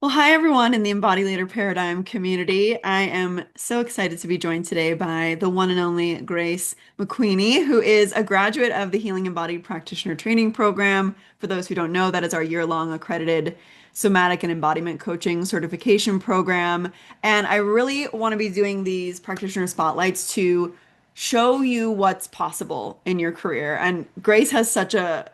Well, hi everyone in the Embody Leader Paradigm community. I am so excited to be joined today by the one and only Grace McQueenie, who is a graduate of the Healing Embodied Practitioner Training Program. For those who don't know, that is our year-long accredited somatic and embodiment coaching certification program. And I really want to be doing these practitioner spotlights to show you what's possible in your career. And Grace has such a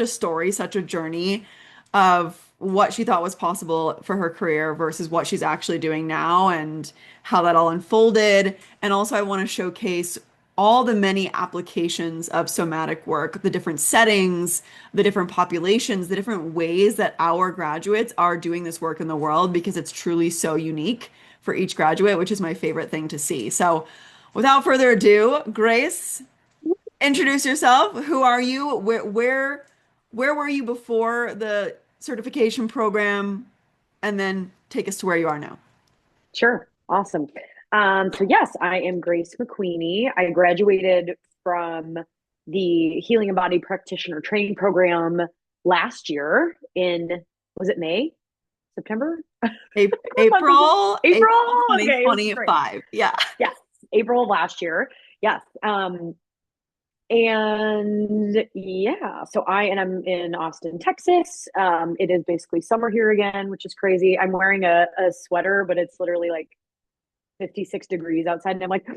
story, such a journey of what she thought was possible for her career versus what she's actually doing now and how that all unfolded. And also, I want to showcase all the many applications of somatic work, the different settings, the different populations, the different ways that our graduates are doing this work in the world because it's truly so unique for each graduate, which is my favorite thing to see. So, without further ado, Grace, introduce yourself. Who are you? Where were you before the certification program? And then take us to where you are now. Sure. Awesome. So yes, I am Grace McQueenie. I graduated from the Healing and Body Practitioner Training Program last year in, was it May? September? What month is it? April April. Okay, it's great. 2025. Yeah. Yes, April of last year. Yes. And yeah, I'm in Austin, Texas. It is basically summer here again, which is crazy. I'm wearing a sweater, but it's literally like 56 degrees outside. And I'm like,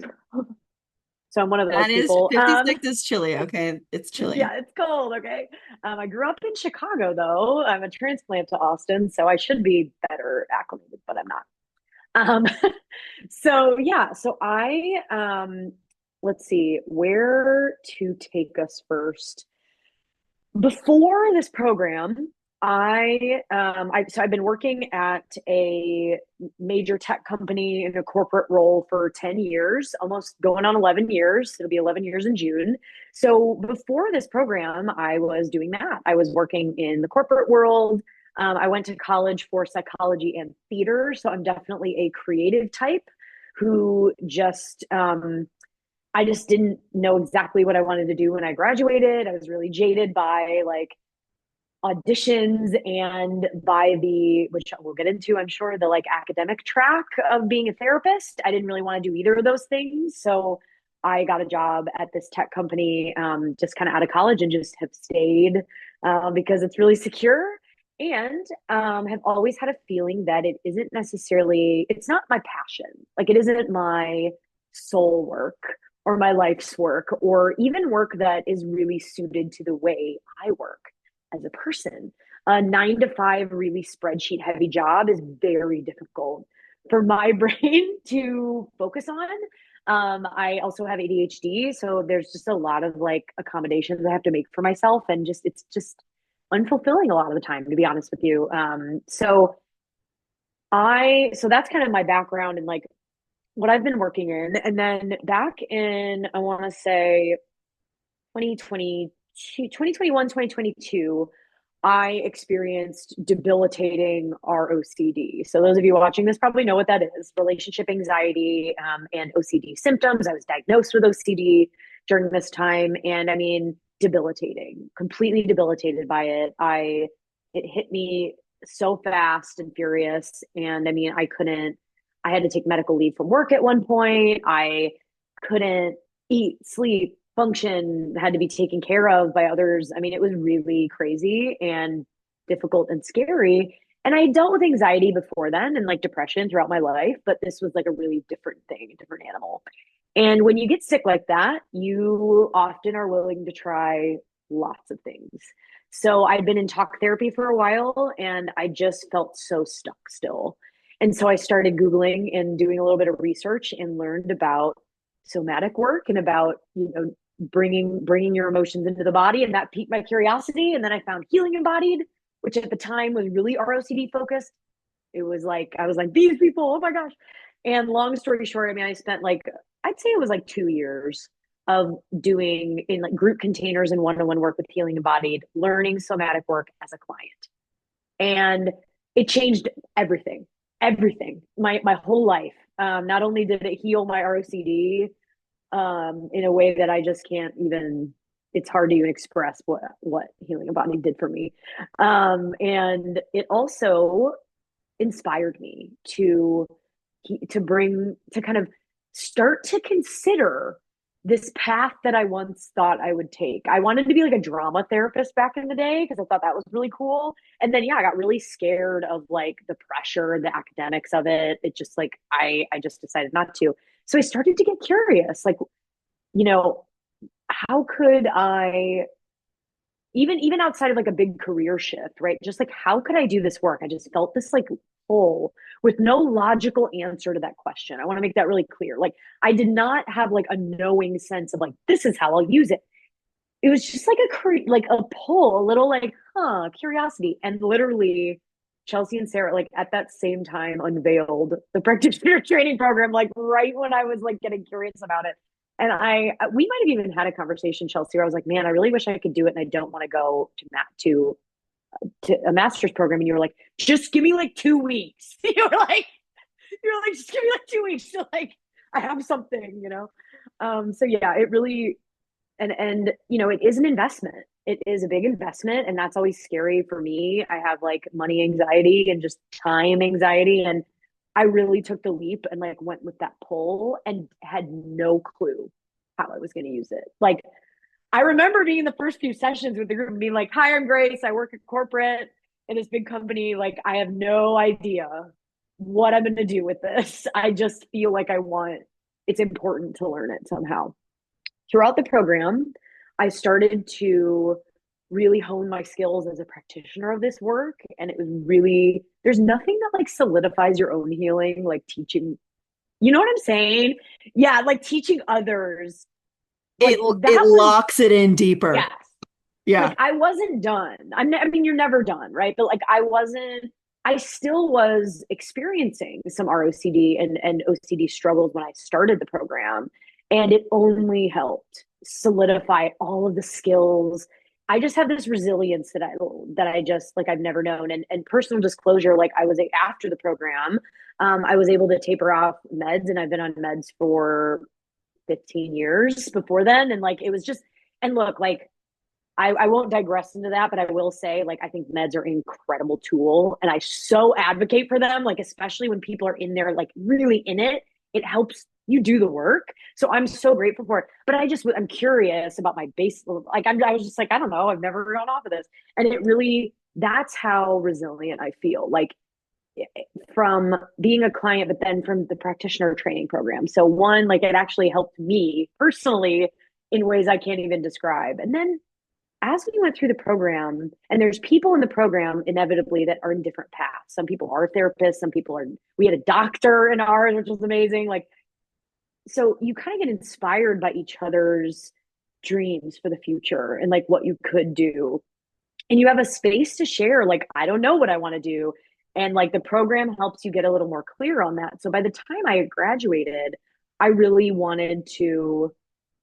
so I'm one of That those is people. 56 is chilly. Okay. It's chilly. Yeah, it's cold. Okay. I grew up in Chicago though. I'm a transplant to Austin, so I should be better acclimated, but I'm not. Um, so yeah, let's see where to take us first. Before this program, I've been working at a major tech company in a corporate role for 10 years, almost going on 11 years. It'll be 11 years in June. So before this program, I was doing that. I was working in the corporate world. I went to college for psychology and theater, so I'm definitely a creative type who I just didn't know exactly what I wanted to do when I graduated. I was really jaded by like auditions and by which we'll get into, I'm sure, the like academic track of being a therapist. I didn't really want to do either of those things. So I got a job at this tech company, just kind of out of college, and just have stayed because it's really secure. And have always had a feeling that it's not my passion. Like it isn't my soul work or my life's work or even work that is really suited to the way I work as a person. A 9 to 5 really spreadsheet heavy job is very difficult for my brain to focus on. I also have ADHD, so there's just a lot of like accommodations I have to make for myself, and it's just unfulfilling a lot of the time, to be honest with you. So that's kind of my background and like what I've been working in. And then back in, I want to say 2022, 2021, 2022, I experienced debilitating ROCD. So those of you watching this probably know what that is: relationship anxiety and OCD symptoms. I was diagnosed with OCD during this time, and I mean, debilitating, completely debilitated by it. It hit me so fast and furious, and I mean, I couldn't. I had to take medical leave from work at one point. I couldn't eat, sleep, function, had to be taken care of by others. I mean, it was really crazy and difficult and scary. And I dealt with anxiety before then and like depression throughout my life, but this was like a really different thing, a different animal. And when you get sick like that, you often are willing to try lots of things. So I'd been in talk therapy for a while and I just felt so stuck still. And so I started Googling and doing a little bit of research and learned about somatic work and about, bringing your emotions into the body, and that piqued my curiosity. And then I found healing embodied, which at the time was really ROCD focused. It was like I was like, these people, oh my gosh. And long story short, I mean, I spent like, I'd say it was like 2 years of doing in like group containers and one-on-one work with healing embodied, learning somatic work as a client. And it changed everything, everything, my whole life. Not only did it heal my ROCD in a way that I just can't even, it's hard to even express what healing a body did for me. And it also inspired me to kind of start to consider this path that I once thought I would take. I wanted to be like a drama therapist back in the day because I thought that was really cool. And then yeah, I got really scared of like the pressure, the academics of it. It just like I just decided not to. So I started to get curious, like, you know, how could I even outside of like a big career shift, right? Just like how could I do this work? I just felt this like hole with no logical answer to that question. I want to make that really clear. Like I did not have like a knowing sense of like this is how I'll use it. It was just like like a pull, a little like curiosity, and literally Chelsea and Sarah like at that same time unveiled the practitioner training program like right when I was like getting curious about it. And we might have even had a conversation, Chelsea, where I was like, man, I really wish I could do it, and I don't want to go to a master's program. And you were like, just give me like 2 weeks. You're like, just give me like 2 weeks to like I have something, you know. So yeah, it really and you know, it is an investment. It is a big investment, and that's always scary for me. I have like money anxiety and just time anxiety, and I really took the leap and like went with that pull and had no clue how I was going to use it. Like I remember being in the first few sessions with the group and being like, "Hi, I'm Grace. I work at corporate in this big company. Like I have no idea what I'm going to do with this. I just feel like it's important to learn it somehow." Throughout the program, I started to really hone my skills as a practitioner of this work. And it was really, there's nothing that like solidifies your own healing, like teaching, you know what I'm saying? Yeah, like teaching others. It Like it that was, locks it in deeper. yes. Yeah. Like I wasn't done. I mean, you're never done, right? But like I still was experiencing some ROCD and OCD struggles when I started the program. And it only helped solidify all of the skills. I just have this resilience that I just like I've never known. And personal disclosure, like after the program, I was able to taper off meds, and I've been on meds for 15 years before then. And like it was just and look, like I won't digress into that, but I will say, like, I think meds are an incredible tool, and I so advocate for them. Like, especially when people are in there, like, really in it, it helps you do the work. So I'm so grateful for it. But I'm curious about my base. Like, I was just like, I don't know, I've never gone off of this, and it really, that's how resilient I feel. Like, from being a client, but then from the practitioner training program. So one, like, it actually helped me personally in ways I can't even describe, and then as we went through the program, and there's people in the program inevitably that are in different paths. Some people are therapists, some people are, we had a doctor in ours, which was amazing. Like, so you kind of get inspired by each other's dreams for the future and like what you could do. And you have a space to share, like, I don't know what I want to do. And like the program helps you get a little more clear on that. So by the time I had graduated, I really wanted to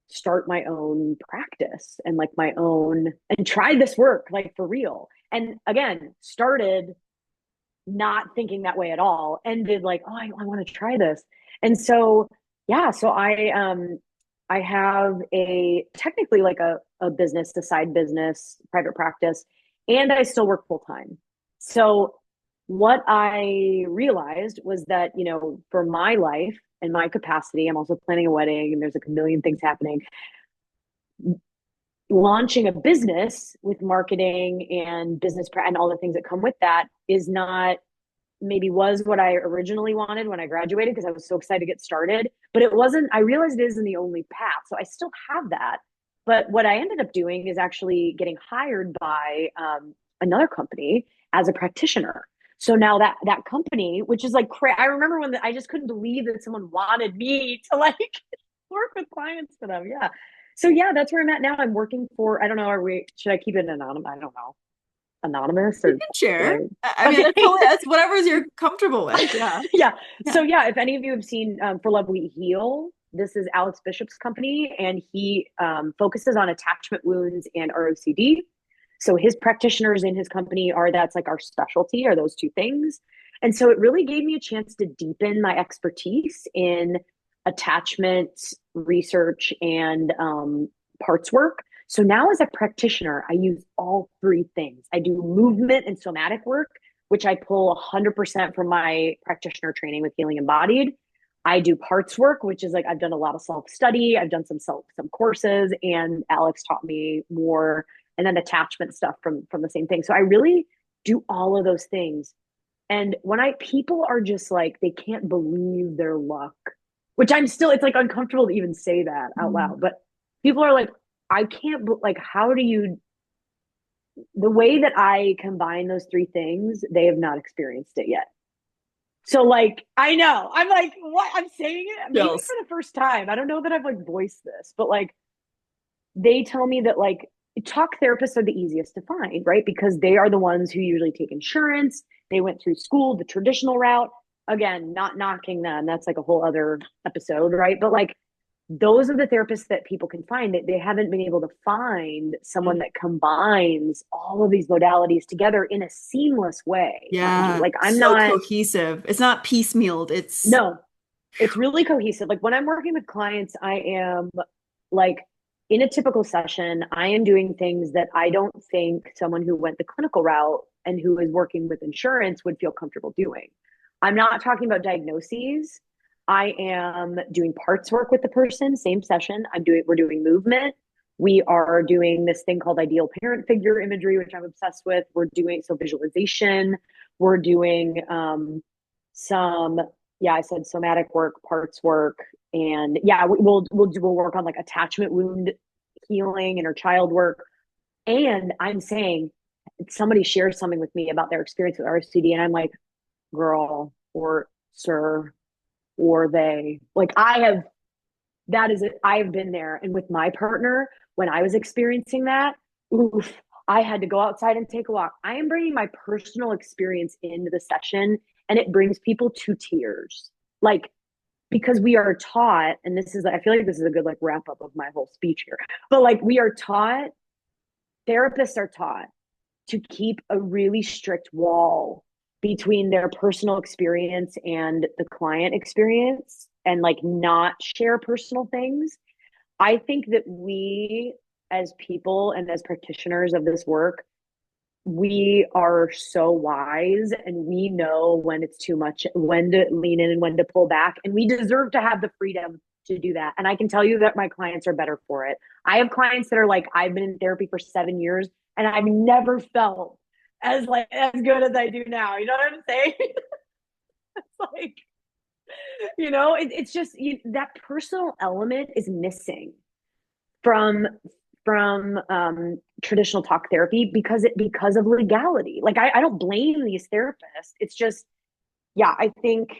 start my own practice and like my own and try this work like for real. And again, started not thinking that way at all, ended like, oh, I want to try this. And so yeah, so I have a technically like a business, a side business, private practice, and I still work full time. So what I realized was that, you know, for my life and my capacity, I'm also planning a wedding and there's like a million things happening. Launching a business with marketing and and all the things that come with that is not maybe was what I originally wanted when I graduated because I was so excited to get started. But it wasn't, I realized it isn't the only path. So I still have that. But what I ended up doing is actually getting hired by another company as a practitioner. So now that company, which is like, I remember I just couldn't believe that someone wanted me to like work with clients for them. Yeah. So yeah, that's where I'm at now. I'm working for, I don't know, should I keep it anonymous? I don't know. Anonymous You or can share. right? I mean, Okay. that's whatever you're comfortable with. Yeah. Yeah. Yeah. So yeah, if any of you have seen For Love We Heal, this is Alex Bishop's company, and he focuses on attachment wounds and ROCD. So his practitioners in his company that's like our specialty are those two things. And so it really gave me a chance to deepen my expertise in attachment research and parts work. So now as a practitioner, I use all three things. I do movement and somatic work, which I pull 100% from my practitioner training with Healing Embodied. I do parts work, which is like I've done a lot of self study. I've done some courses, and Alex taught me more, and then attachment stuff from the same thing. So I really do all of those things. And when I people are just like they can't believe their luck, which I'm still it's like uncomfortable to even say that out Mm. loud. But people are like, I can't like how do you the way that I combine those three things, they have not experienced it yet. So like I know. I'm like, what? I'm saying it maybe Chills. for the first time. I don't know that I've like voiced this, but like they tell me that like talk therapists are the easiest to find, right? Because they are the ones who usually take insurance. They went through school, the traditional route. Again, not knocking them. That's like a whole other episode, right? But like those are the therapists that people can find. They haven't been able to find someone that combines all of these modalities together in a seamless way, mind you. Yeah, Like I'm so not, cohesive. It's not piecemealed. It's no, it's really cohesive. Like when I'm working with clients, I am like in a typical session, I am doing things that I don't think someone who went the clinical route and who is working with insurance would feel comfortable doing. I'm not talking about diagnoses. I am doing parts work with the person, same session. We're doing movement. We are doing this thing called ideal parent figure imagery, which I'm obsessed with. We're doing so visualization. We're doing some yeah, I said somatic work, parts work, and yeah, we'll work on like attachment wound healing, inner child work. And I'm saying somebody shares something with me about their experience with RCD, and I'm like, girl or sir or they, like I have that is it. I have been there, and with my partner when I was experiencing that, oof, I had to go outside and take a walk. I am bringing my personal experience into the session, and it brings people to tears. Like because we are taught, and this is I feel like this is a good like wrap up of my whole speech here, but like we are taught, therapists are taught to keep a really strict wall between their personal experience and the client experience and like not share personal things. I think that we as people and as practitioners of this work, we are so wise and we know when it's too much, when to lean in and when to pull back. And we deserve to have the freedom to do that. And I can tell you that my clients are better for it. I have clients that are like, I've been in therapy for 7 years and I've never felt as good as I do now. You know what I'm saying? It's like, it's just that personal element is missing from traditional talk therapy because of legality. Like I don't blame these therapists. It's just yeah, I think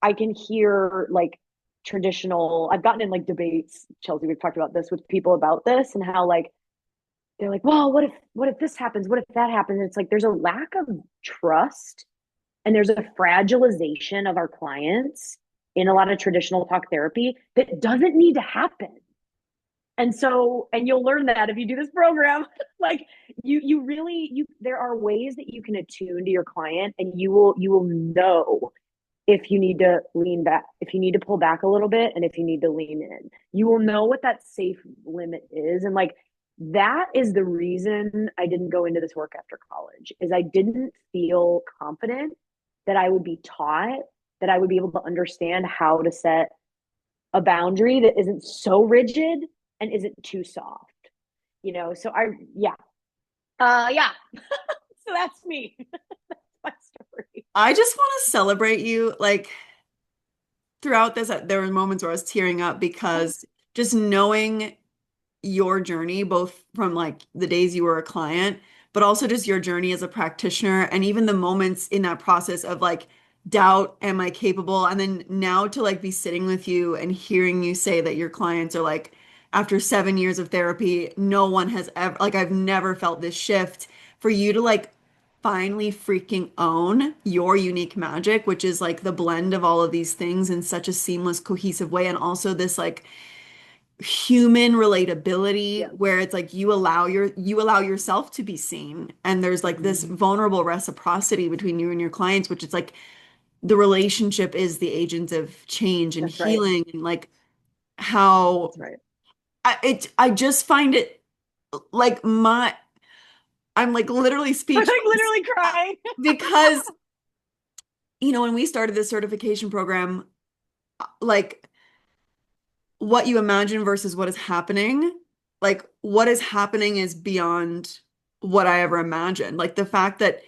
I can hear like traditional. I've gotten in like debates, Chelsea. We've talked about this with people about this and how like they're like, well, what if this happens? What if that happens? And it's like there's a lack of trust and there's a fragilization of our clients in a lot of traditional talk therapy that doesn't need to happen. And so and you'll learn that if you do this program. Like you really you there are ways that you can attune to your client and you will know if you need to lean back, if you need to pull back a little bit, and if you need to lean in. You will know what that safe limit is. And like that is the reason I didn't go into this work after college, is I didn't feel confident that I would be taught, that I would be able to understand how to set a boundary that isn't so rigid and isn't too soft. So yeah. Yeah. So that's me. That's my story. I just want to celebrate you. Like throughout this, there were moments where I was tearing up because just knowing your journey, both from like the days you were a client, but also just your journey as a practitioner, and even the moments in that process of like doubt, am I capable? And then now to like be sitting with you and hearing you say that your clients are like, after 7 years of therapy, no one has ever, like, I've never felt this shift. For you to like finally freaking own your unique magic, which is like the blend of all of these things in such a seamless, cohesive way, and also this like human relatability Yeah. where it's like you allow yourself to be seen, and there's like this Mm-hmm. vulnerable reciprocity between you and your clients, which it's like the relationship is the agent of change and That's right. healing, and like how That's right. I just find it like I'm like literally I'm like speechless literally crying. because, when we started this certification program, like what you imagine versus what is happening, like what is happening is beyond what I ever imagined. Like the fact that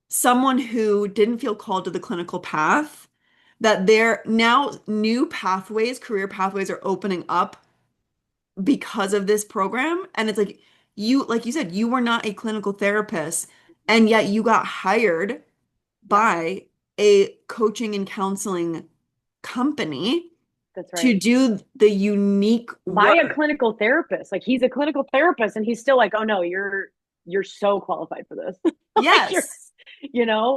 someone who didn't feel called to the clinical path, that there now new pathways, career pathways are opening up because of this program. And it's like you said, you were not a clinical therapist, and yet you got hired Yeah, by a coaching and counseling company that's to right. do the unique By a work. clinical therapist. Like he's a clinical therapist and he's still like, oh no, you're so qualified for this. Like you're, Yes,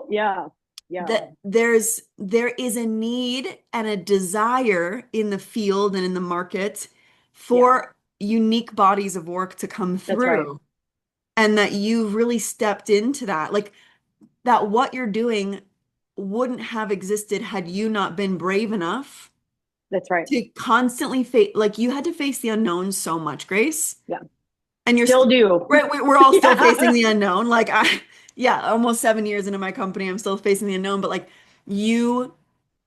yeah. Yeah. that there is a need and a desire in the field and in the market Yeah. for unique bodies of work to come That's right. through, and that you've really stepped into that. Like that what you're doing wouldn't have existed had you not been brave enough That's right. to constantly face, like you had to face the unknown so much, Grace. Yeah. And you're Still st do. right, we're all still facing Yeah. the unknown. Like yeah, almost 7 years into my company, I'm still facing the unknown, but like you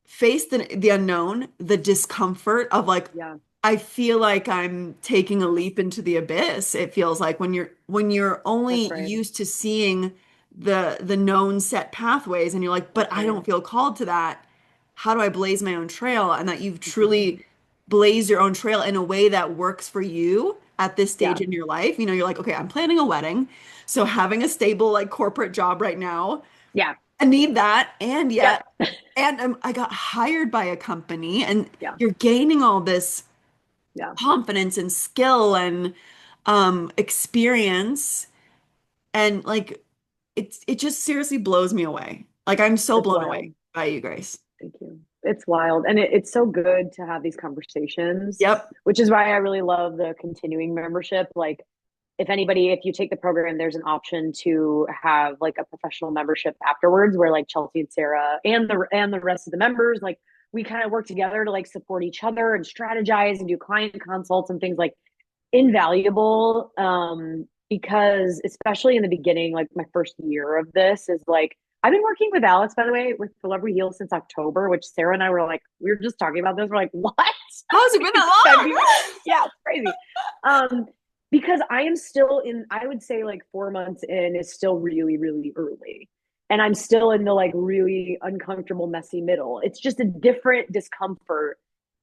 face the unknown, the discomfort of like, Yeah. I feel like I'm taking a leap into the abyss. It feels like when you're That's only right. used to seeing the known set pathways and you're like, but That's I right. don't feel called to that. How do I blaze my own trail? And that you've Mhm. truly blazed your own trail in a way that works for you at this stage Yeah. in your life. You're like, okay, I'm planning a wedding. So having a stable like corporate job right now, Yeah. I need that. And Yep. yet, and I got hired by a company, and Yeah. you're gaining all this Yeah. confidence and skill and experience. And like, it just seriously blows me away. Like, I'm so It's blown away wild. by you, Grace. Thank you. It's wild. And it's so good to have these conversations, Yep. which is why I really love the continuing membership. Like, if you take the program, there's an option to have like a professional membership afterwards where like Chelsea and Sarah and the rest of the members, like we kind of work together to like support each other and strategize and do client consults and things like invaluable. Because especially in the beginning, like my first year of this is like I've been working with Alex, by the way, with The Love We Heal since October, which Sarah and I were like, we were just talking about this. We're like, what? How's it been It's that February. long? Yeah, it's crazy. Because I am still in, I would say like 4 months in is still really, really early. And I'm still in the like really uncomfortable, messy middle. It's just a different discomfort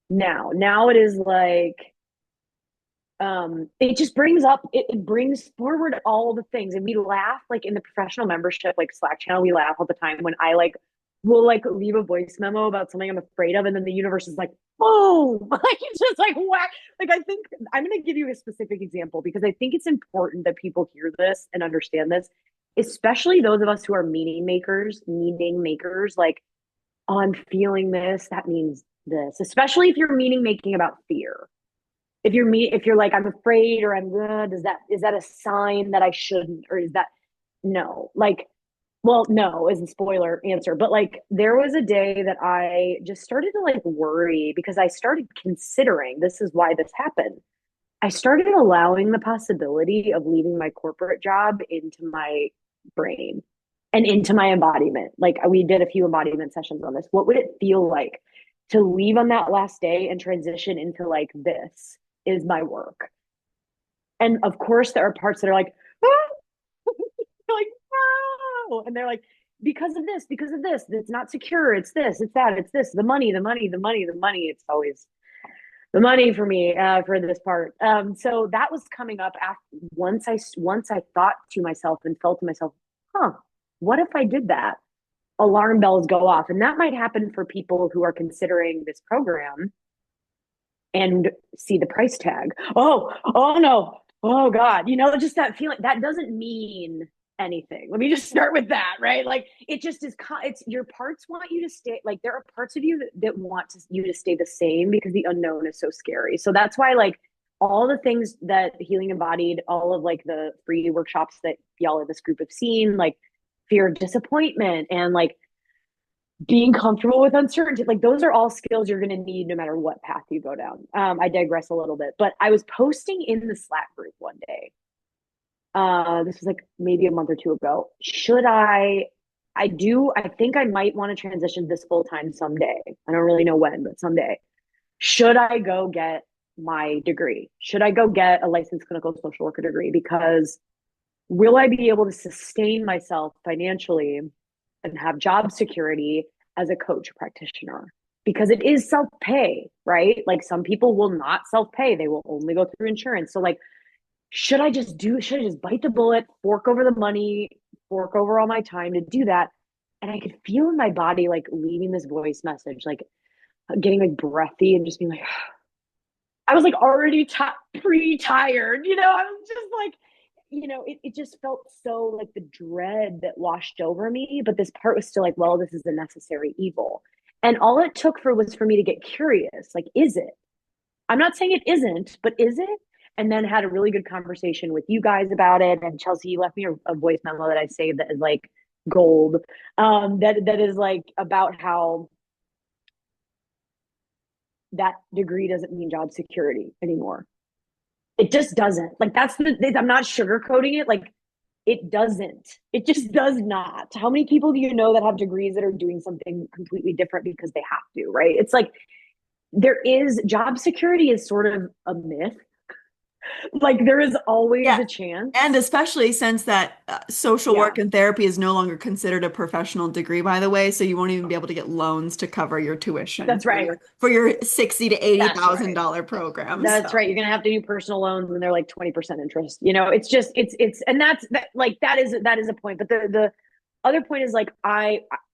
now. Now it is like, it just it brings forward all the things. And we laugh like in the professional membership, like Slack channel, we laugh all the time when I like will like leave a voice memo about something I'm afraid of, and then the universe is like, boom, like it's just like whack. Like I think I'm gonna give you a specific example because I think it's important that people hear this and understand this, especially those of us who are meaning makers, like, oh, I'm feeling this, that means this, especially if you're meaning making about fear. If you're like, I'm afraid or I'm good, is that a sign that I shouldn't, or is that no? Like, well, no is the spoiler answer, but like there was a day that I just started to like worry because I started considering, this is why this happened. I started allowing the possibility of leaving my corporate job into my brain and into my embodiment. Like we did a few embodiment sessions on this. What would it feel like to leave on that last day and transition into like, this is my work? And of course, there are parts that are like, ah! Like, no. And they're like, because of this, it's not secure. It's this, it's that, it's this, the money, the money, the money, the money. It's always the money for me, for this part. So that was coming up after, once I thought to myself and felt to myself, huh, what if I did that? Alarm bells go off. And that might happen for people who are considering this program and see the price tag. Oh no. Oh God. Just that feeling that doesn't mean anything. Let me just start with that, right? Like it just is, it's your parts want you to stay, like there are parts of you that want you to stay the same because the unknown is so scary. So that's why like all the things that Healing Embodied, all of like the free workshops that y'all in this group have seen, like fear of disappointment and like being comfortable with uncertainty, like those are all skills you're going to need no matter what path you go down. I digress a little bit, but I was posting in the Slack group one day, This was like maybe a month or two ago. I think I might want to transition this full time someday. I don't really know when, but someday. Should I go get my degree? Should I go get a licensed clinical social worker degree? Because will I be able to sustain myself financially and have job security as a coach practitioner? Because it is self pay, right? Like some people will not self pay, they will only go through insurance. So, like, should I just bite the bullet, fork over the money, fork over all my time to do that? And I could feel in my body like leaving this voice message, like getting like breathy and just being like, I was like already pre-tired, I was just like, it just felt so like the dread that washed over me. But this part was still like, well, this is a necessary evil. And all it took was for me to get curious. Like, is it? I'm not saying it isn't, but is it? And then had a really good conversation with you guys about it. And Chelsea, you left me a voice memo that I saved that is like gold. That is like about how that degree doesn't mean job security anymore. It just doesn't. Like I'm not sugarcoating it. Like it doesn't. It just does not. How many people do you know that have degrees that are doing something completely different because they have to, right? It's like there is job security is sort of a myth. Like there is always Yeah. a And chance. especially since that social Yeah, work and therapy is no longer considered a professional degree, by the way, so you won't even be able to get loans to cover your tuition that's right. for your 60 to eighty That's thousand right. dollar program. That's So right. You're gonna have to do personal loans and they're like 20% interest. It's just it's and that's that like that is a point. But the other point is like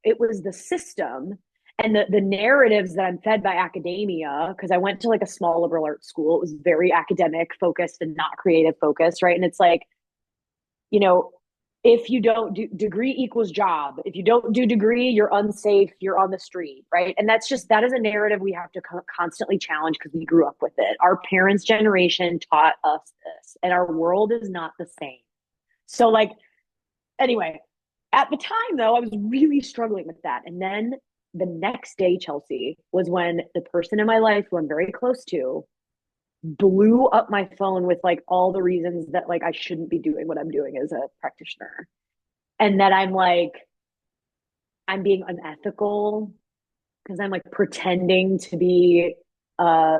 it was the system and the narratives that I'm fed by academia, because I went to like a small liberal arts school. It was very academic focused and not creative focused, right? And it's like, you know, if you don't do degree equals job, if you don't do degree, you're unsafe, you're on the street, right? And that is a narrative we have to constantly challenge because we grew up with it. Our parents' generation taught us this, and our world is not the same. So, like, anyway, at the time though, I was really struggling with that. And then the next day, Chelsea, was when the person in my life who I'm very close to blew up my phone with like all the reasons that like I shouldn't be doing what I'm doing as a practitioner. And that I'm like, I'm being unethical because I'm like pretending to be a,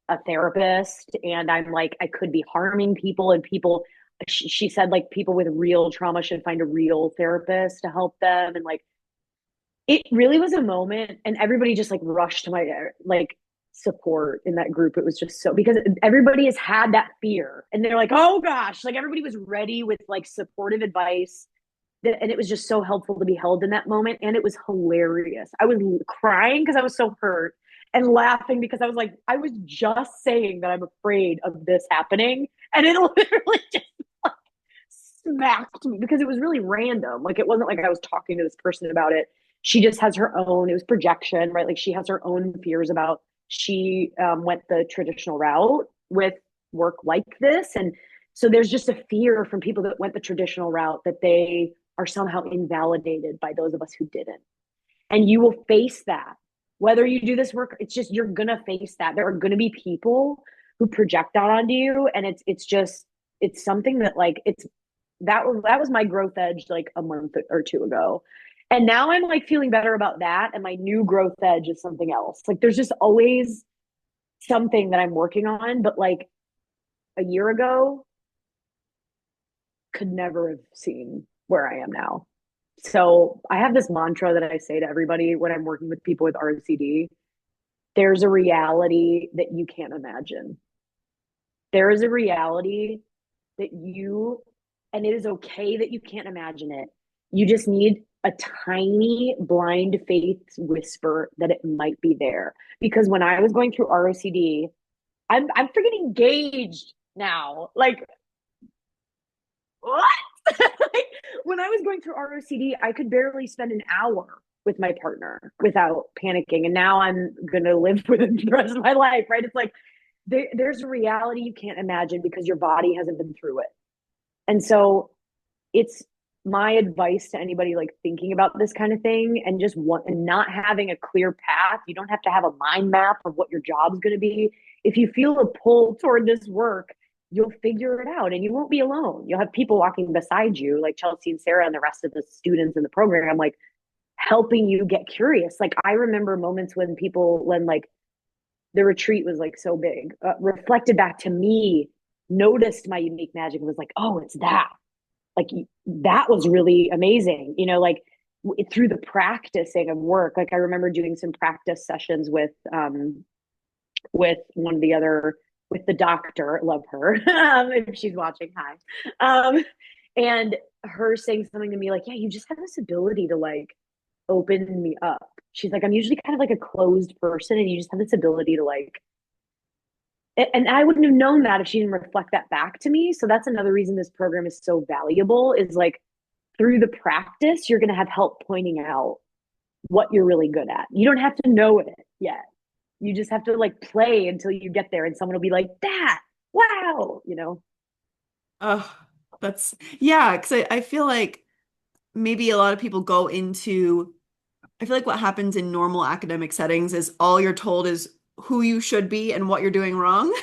a therapist, and I'm like, I could be harming people, and people, she said like people with real trauma should find a real therapist to help them. And like, it really was a moment, and everybody just like rushed to my like support in that group. It was just so, because everybody has had that fear and they're like, oh gosh, like everybody was ready with like supportive advice. And it was just so helpful to be held in that moment. And it was hilarious. I was crying because I was so hurt, and laughing because I was like, I was just saying that I'm afraid of this happening. And it literally just like smacked me because it was really random. Like it wasn't like I was talking to this person about it. She just has her own, it was projection, right? Like she has her own fears about, she went the traditional route with work like this. And so there's just a fear from people that went the traditional route that they are somehow invalidated by those of us who didn't. And you will face that. Whether you do this work, it's just you're gonna face that. There are gonna be people who project that onto you. And it's just it's something that like it's that was my growth edge like a month or two ago. And now I'm like feeling better about that. And my new growth edge is something else. Like there's just always something that I'm working on. But like a year ago, could never have seen where I am now. So I have this mantra that I say to everybody when I'm working with people with RCD. There's a reality that you can't imagine. There is a reality that and it is okay that you can't imagine it. You just need a tiny blind faith whisper that it might be there. Because when I was going through ROCD, I'm freaking engaged now. Like, what? Like, when I was going through ROCD, I could barely spend an hour with my partner without panicking. And now I'm going to live with it the rest of my life, right? It's like there's a reality you can't imagine because your body hasn't been through it. And so it's my advice to anybody like thinking about this kind of thing and just and not having a clear path. You don't have to have a mind map of what your job's going to be. If you feel a pull toward this work, you'll figure it out and you won't be alone. You'll have people walking beside you, like Chelsea and Sarah and the rest of the students in the program, like helping you get curious. Like I remember moments when like the retreat was like so big, reflected back to me, noticed my unique magic and was like, oh, it's that. Like that was really amazing. Like through the practicing of work. Like I remember doing some practice sessions with one of the other with the doctor, love her, if she's watching, hi. And her saying something to me like, yeah, you just have this ability to like open me up. She's like, I'm usually kind of like a closed person, and you just have this ability to like, and I wouldn't have known that if she didn't reflect that back to me. So that's another reason this program is so valuable, is like through the practice, you're going to have help pointing out what you're really good at. You don't have to know it yet. You just have to like play until you get there, and someone will be like, that, wow. Oh, yeah, because I feel like maybe a lot of people go into, I feel like what happens in normal academic settings is all you're told is who you should be and what you're doing wrong.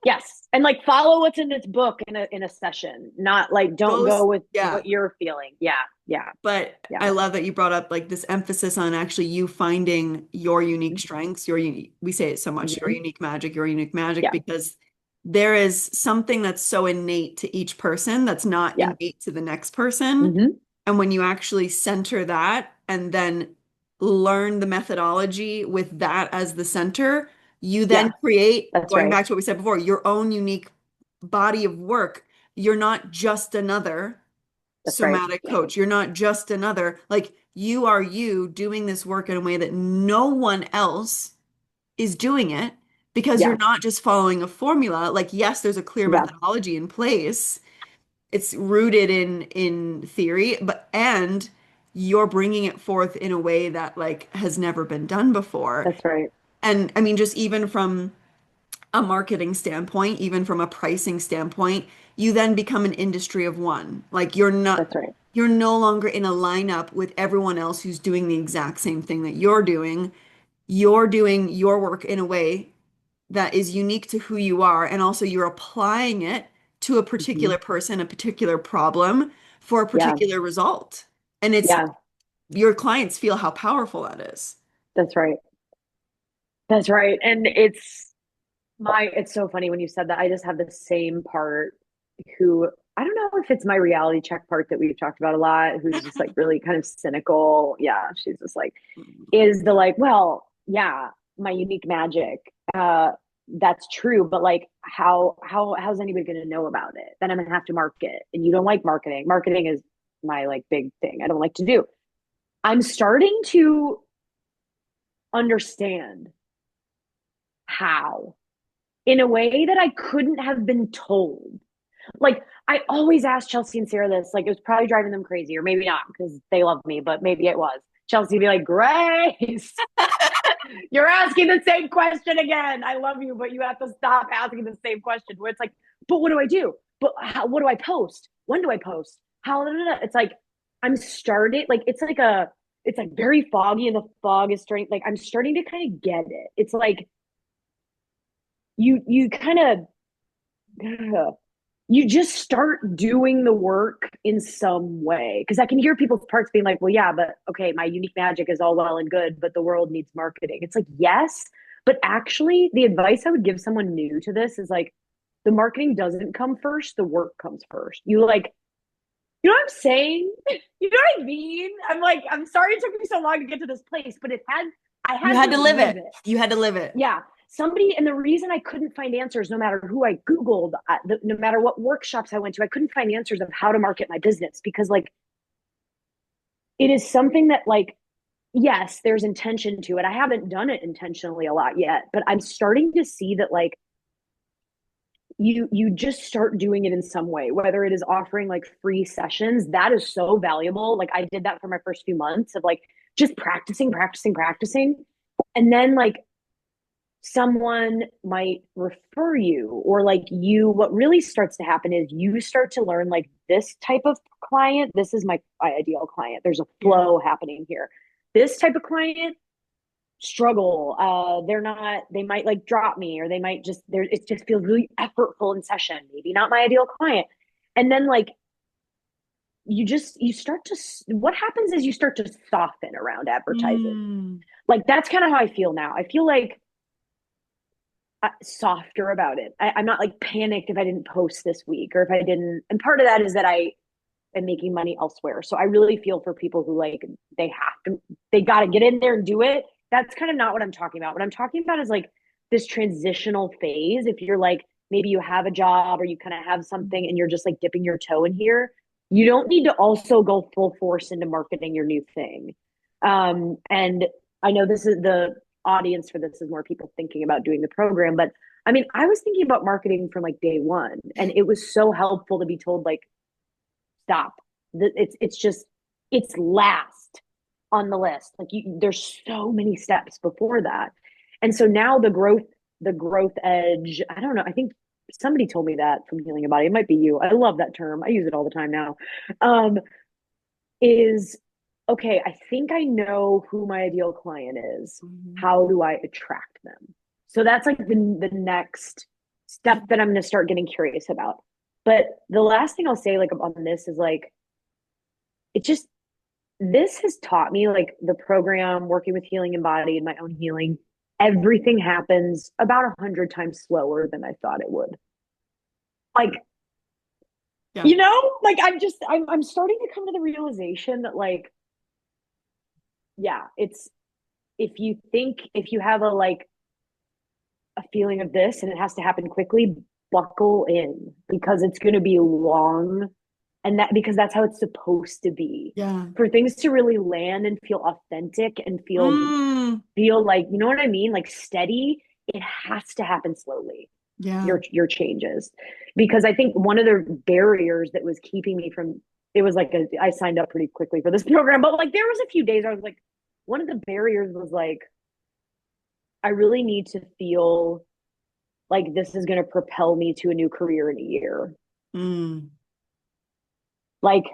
Yes. And like follow what's in this book in a session, not like don't go Goes, with yeah. what you're feeling. Yeah. Yeah. But Yeah. I love that you brought up like this emphasis on actually you finding your unique strengths, your unique, we say it so much, Mm-hmm. your unique magic, Yeah. because there is something that's so innate to each person that's not Yeah. innate to the next person. Mm-hmm. And when you actually center that and then learn the methodology with that as the center, you then Yeah. create, That's going right. back to what we said before, your own unique body of work. You're not just another That's right. somatic coach. You're not just another, like you are you doing this work in a way that no one else is doing it because you're Yeah. not just following a formula. Like, yes, there's a clear Yeah. methodology in place. It's rooted in theory, but and you're bringing it forth in a way that like has never been done before. That's right. And I mean, just even from a marketing standpoint, even from a pricing standpoint, you then become an industry of one. Like That's right. you're no longer in a lineup with everyone else who's doing the exact same thing that you're doing. You're doing your work in a way that is unique to who you are, and also you're applying it to a Mm-hmm. particular person, a particular problem for a Yeah. particular result. And it's Yeah. your clients feel how powerful that is. That's right. That's right. And it's so funny when you said that. I just have the same part who I don't know if it's my reality check part that we've talked about a lot, who's just like really kind of cynical. Yeah, she's just like, is the like, well, yeah, my unique magic. That's true, but like how's anybody gonna know about it? Then I'm gonna have to market. And you don't like marketing. Marketing is my like big thing. I don't like to do. I'm starting to understand how in a way that I couldn't have been told. Like I always ask Chelsea and Sarah this, like it was probably driving them crazy, or maybe not because they love me, but maybe it was. Chelsea would be like, Grace, you're asking the same question again. I love you, but you have to stop asking the same question. Where it's like, but what do I do? But what do I post? When do I post? How? It's like I'm starting. Like it's like very foggy, and the fog is starting. Like I'm starting to kind of get it. It's like you kind of you just start doing the work in some way. Because I can hear people's parts being like, well, yeah, but okay, my unique magic is all well and good, but the world needs marketing. It's like, yes, but actually, the advice I would give someone new to this is like, the marketing doesn't come first, the work comes first. You know what I'm saying? You know what I mean? I'm like, I'm sorry it took me so long to get to this place, but I You had had to to live live it. it. You had to live it. Yeah, somebody, and the reason I couldn't find answers, no matter who I Googled, no matter what workshops I went to, I couldn't find answers of how to market my business because, like, it is something that, like, yes, there's intention to it. I haven't done it intentionally a lot yet, but I'm starting to see that, like, you just start doing it in some way, whether it is offering like free sessions. That is so valuable. Like, I did that for my first few months of like just practicing, and then like someone might refer you, or like what really starts to happen is you start to learn like this type of client, this is my ideal client, there's a Yeah. flow happening here. This type of client struggle. They might like drop me, or they might just there it just feels really effortful in session, maybe not my ideal client. And then like you start to what happens is you start to soften around advertising. Mm. Like that's kind of how I feel now. I feel like softer about it. I'm not like panicked if I didn't post this week or if I didn't. And part of that is that I am making money elsewhere. So I really feel for people who like they got to get in there and do it. That's kind of not what I'm talking about. What I'm talking about is like this transitional phase. If you're like, maybe you have a job or you kind of have something and you're just like dipping your toe in here, you don't need to also go full force into marketing your new thing. And I know this is the audience for this is more people thinking about doing the program, but I mean, I was thinking about marketing from like day one, and it was so helpful to be told like, stop. It's just it's last on the list. Like there's so many steps before that, and so now the growth edge. I don't know. I think somebody told me that from Healing a Body. It might be you. I love that term. I use it all the time now. Um, is okay. I think I know who my ideal client is. Mhm. How do I attract them? So that's like the next step that I'm going to start getting curious about. But the last thing I'll say like on this is like it just this has taught me like the program working with Healing Embodied and my own healing, everything happens about 100 times slower than I thought it would. Like, Yeah. like I'm starting to come to the realization that like, yeah, it's if you have a feeling of this and it has to happen quickly, buckle in because it's going to be long, and that because that's how it's supposed to be. Yeah. For things to really land and feel authentic and Mm. feel like, you know what I mean, like steady, it has to happen slowly. Yeah. Your changes, because I think one of the barriers that was keeping me from it was like I signed up pretty quickly for this program, but like there was a few days I was like, one of the barriers was like I really need to feel like this is going to propel me to a new career in a year. Mm. Like,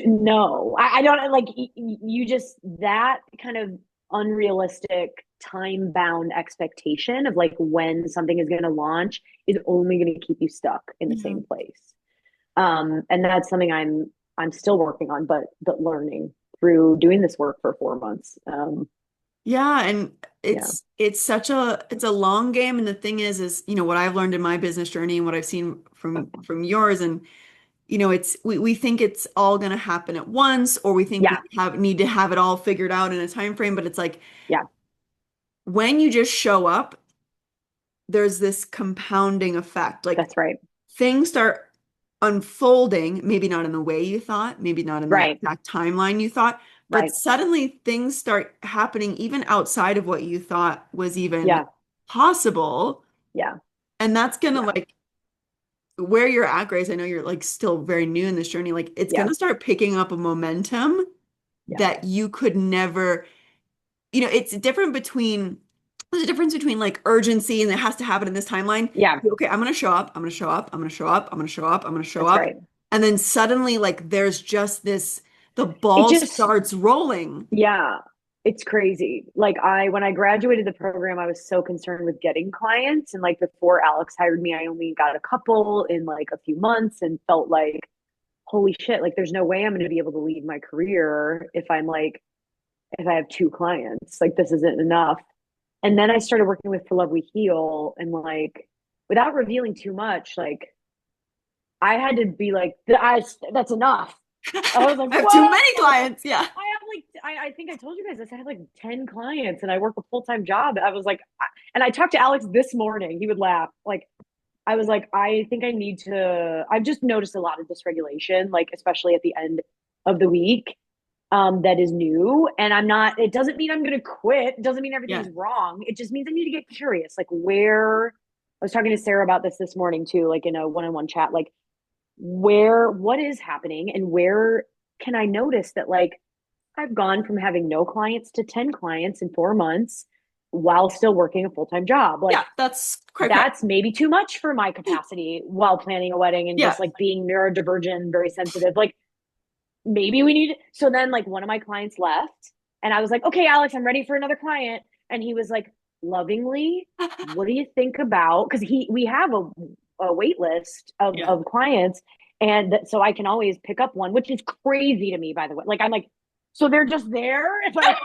no, I don't like you just that kind of unrealistic time bound expectation of like when something is going to launch is only going to keep you stuck in the Yeah. same place. And that's something I'm still working on, but learning through doing this work for 4 months. Yeah, and Yeah, it's such a long game, and the thing is what I've learned in my business journey and what I've seen from yours, and it's we think it's all going to happen at once, or we think we yeah, need to have it all figured out in a time frame, but it's like yeah. when you just show up, there's this compounding effect. Like That's right. things start unfolding, maybe not in the way you thought, maybe not in the Right, exact timeline you thought, but right. suddenly things start happening even outside of what you thought was even Yeah, possible. yeah, And that's gonna yeah, like where you're at, Grace. I know you're like still very new in this journey. Like it's yeah, gonna start picking up a momentum yeah, that you could never, it's different between there's a difference between like urgency and it has to happen in this timeline. yeah. Okay, I'm gonna show up, I'm gonna show up, I'm gonna show up, I'm gonna show up, I'm gonna show That's up. right. And then suddenly like there's just this the It ball just starts rolling. Yeah, it's crazy. Like when I graduated the program, I was so concerned with getting clients. And like before Alex hired me, I only got a couple in like a few months and felt like, holy shit, like there's no way I'm going to be able to lead my career if I have two clients. Like this isn't enough. And then I started working with For Love We Heal, and like without revealing too much, like I had to be like, that's enough. I was like, I have too what? many Like, clients. Yeah. I have like, I think I told you guys this. I have like 10 clients and I work a full time job. I was like, and I talked to Alex this morning. He would laugh. Like, I was like, I think I need to, I've just noticed a lot of dysregulation, like, especially at the end of the week. That is new. And it doesn't mean I'm going to quit. It doesn't mean Yeah. everything's wrong. It just means I need to get curious. Like, I was talking to Sarah about this morning too, like in a one on one chat, like, what is happening and where can I notice that like I've gone from having no clients to 10 clients in 4 months while still working a full-time job. Like Yeah, that's quite correct. that's maybe too much for my capacity while planning a wedding and Yeah. just like being neurodivergent, very sensitive. Like maybe we need so then like one of my clients left, And I was like, okay, Alex, I'm ready for another client. And he was like, lovingly, what do you think about? Because we have a wait list Yeah. of clients. And so I can always pick up one, which is crazy to me, by the way. Like, I'm like, so they're just there. If I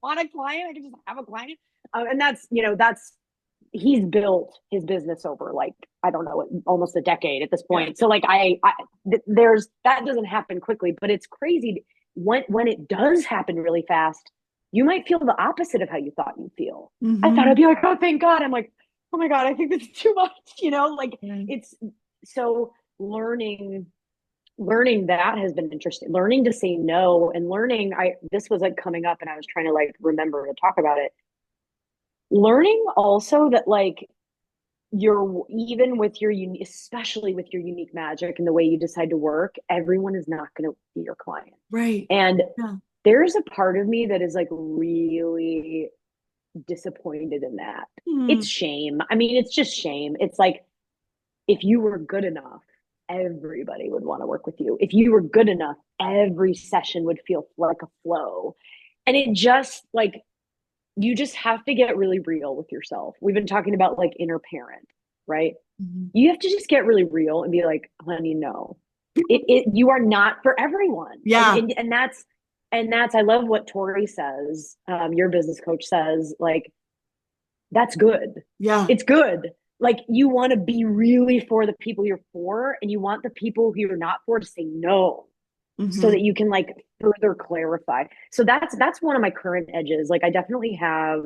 want a client, I can just have a client. And that's, he's built his business over like, I don't know, almost a decade at this Yeah. point. So like there's, that doesn't happen quickly, but it's crazy when it does happen really fast. You might feel the opposite of how you thought you'd feel. I thought Hmm. I'd be like, oh, thank God. I'm like, oh my God, I think this is too much, like Yeah. it's so learning that has been interesting. Learning to say no and learning, this was like coming up and I was trying to like remember to talk about it. Learning also that like you're even with your unique, especially with your unique magic and the way you decide to work, everyone is not going to be your client. Right. And Yeah. there's a part of me that is like really disappointed in that. It's Hmm. shame. I mean, it's just shame. It's like if you were good enough, everybody would want to work with you. If you were good enough, every session would feel like a flow. And it just like you just have to get really real with yourself. We've been talking about like inner parent, right? Hmm. You have to just get really real and be like, honey, no, you are not for everyone. And, Yeah. and, and that's, I love what Tori says, your business coach says, like, that's good. Yeah. It's good. Like you want to be really for the people you're for, and you want the people who you're not for to say no so Hmm. that you can like further clarify. So that's one of my current edges. Like I definitely have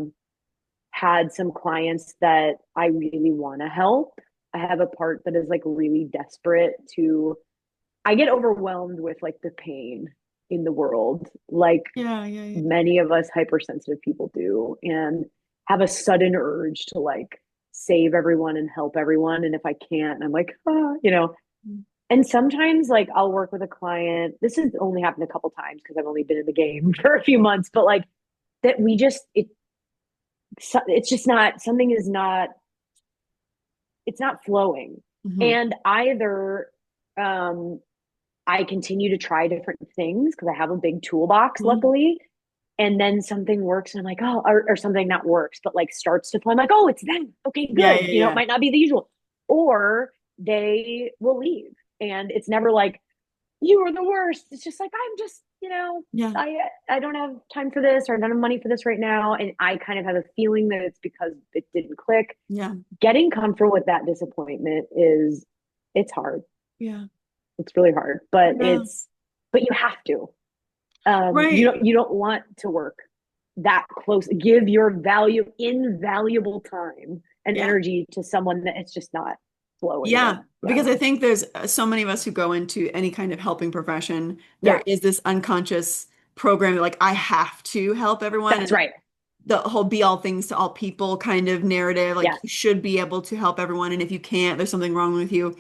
had some clients that I really want to help. I have a part that is like really desperate to, I get overwhelmed with like the pain in the world, like Yeah. Yeah. Yeah. many of us hypersensitive people do, and have a sudden urge to like save everyone and help everyone. And if I can't, I'm like, and sometimes like I'll work with a client. This has only happened a couple times because I've only been in the game for a few months, but like that we just it's just not something is not it's not flowing. Hmm. And either um I continue to try different things because I have a big toolbox, Hmm. luckily. And then something works and I'm like, oh, or something that works, but like starts to flow. I'm like, oh, it's them. Okay, Yeah. good. Yeah. It Yeah. might not be the usual. Or they will leave. And it's never like, you are the worst. It's just like, I'm just, Yeah. I don't have time for this or I don't have money for this right now. And I kind of have a feeling that it's because it didn't click. Yeah. Getting comfortable with that disappointment it's hard. Yeah. It's really hard, but Yeah. but you have to. Right. You don't want to work that close. Give your invaluable time and Yeah. energy to someone that it's just not flowing with. Yeah, Yeah. because I think there's so many of us who go into any kind of helping profession. There Yeah. is this unconscious program that, like, I have to help everyone, That's and right. the whole be all things to all people kind of narrative. Like, Yeah. you should be able to help everyone, and if you can't, there's something wrong with you.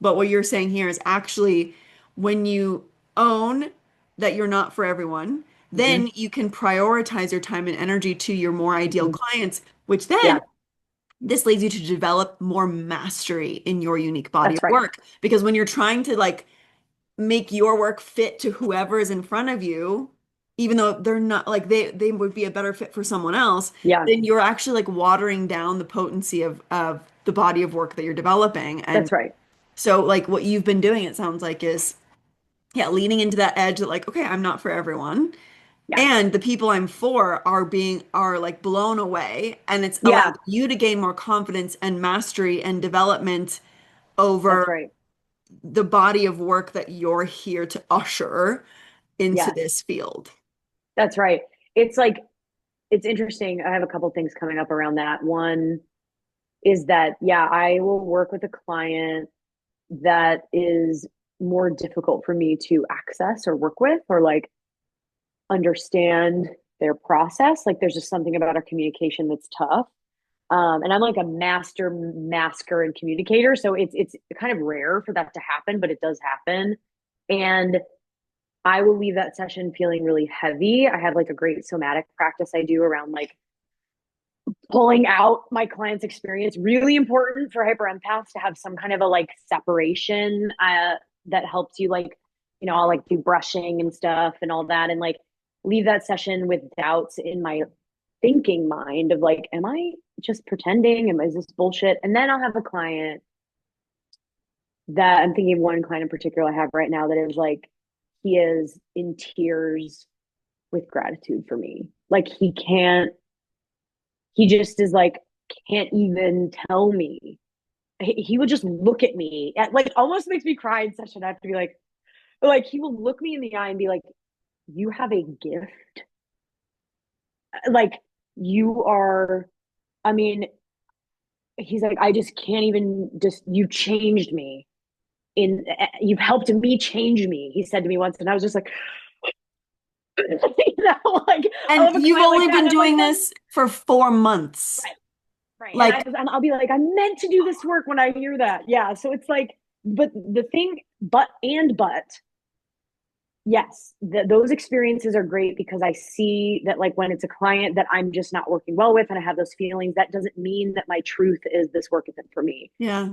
But what you're saying here is actually when you own that you're not for everyone, Hmm. then you can prioritize your time and energy to your more ideal Hmm. clients, which then Yeah. this leads you to develop more mastery in your unique body That's of right. work. Because when you're trying to like make your work fit to whoever is in front of you, even though they're not like they would be a better fit for someone else, Yeah. then you're actually like watering down the potency of the body of work that you're developing. And That's right. so like what you've been doing, it sounds like is yeah, leaning into that edge that like, okay, I'm not for everyone. Yeah. And the people I'm for are like blown away, and it's Yeah. allowed you to gain more confidence and mastery and development That's over right. the body of work that you're here to usher into Yes. this field. That's right. It's like it's interesting. I have a couple things coming up around that. One is that yeah, I will work with a client that is more difficult for me to access or work with or like understand their process. Like there's just something about our communication that's tough. And I'm like a master masker and communicator, so it's kind of rare for that to happen, but it does happen. And I will leave that session feeling really heavy. I have like a great somatic practice I do around like pulling out my client's experience. Really important for hyper empaths to have some kind of a like separation that helps you like, I'll like do brushing and stuff and all that. And like leave that session with doubts in my thinking mind of like, am I just pretending? Is this bullshit? And then I'll have a client that I'm thinking of, one client in particular I have right now that is like, he is in tears with gratitude for me. Like he just is like, can't even tell me. He would just look at me at, like, almost makes me cry in session. I have to be like he will look me in the eye and be like, you have a gift. Like, you are, I mean, he's like, I just can't even, just, you changed me you've helped me change me, he said to me once. And I was just like, like, I And love a you've client like only that. been And I'm like, doing that's this for 4 months. right, right. Like, And I'll be like, I meant to do this work when I hear that. Yeah. So it's like, but the thing, but yes, those experiences are great because I see that, like, when it's a client that I'm just not working well with and I have those feelings, that doesn't mean that my truth is this work isn't for me. yeah.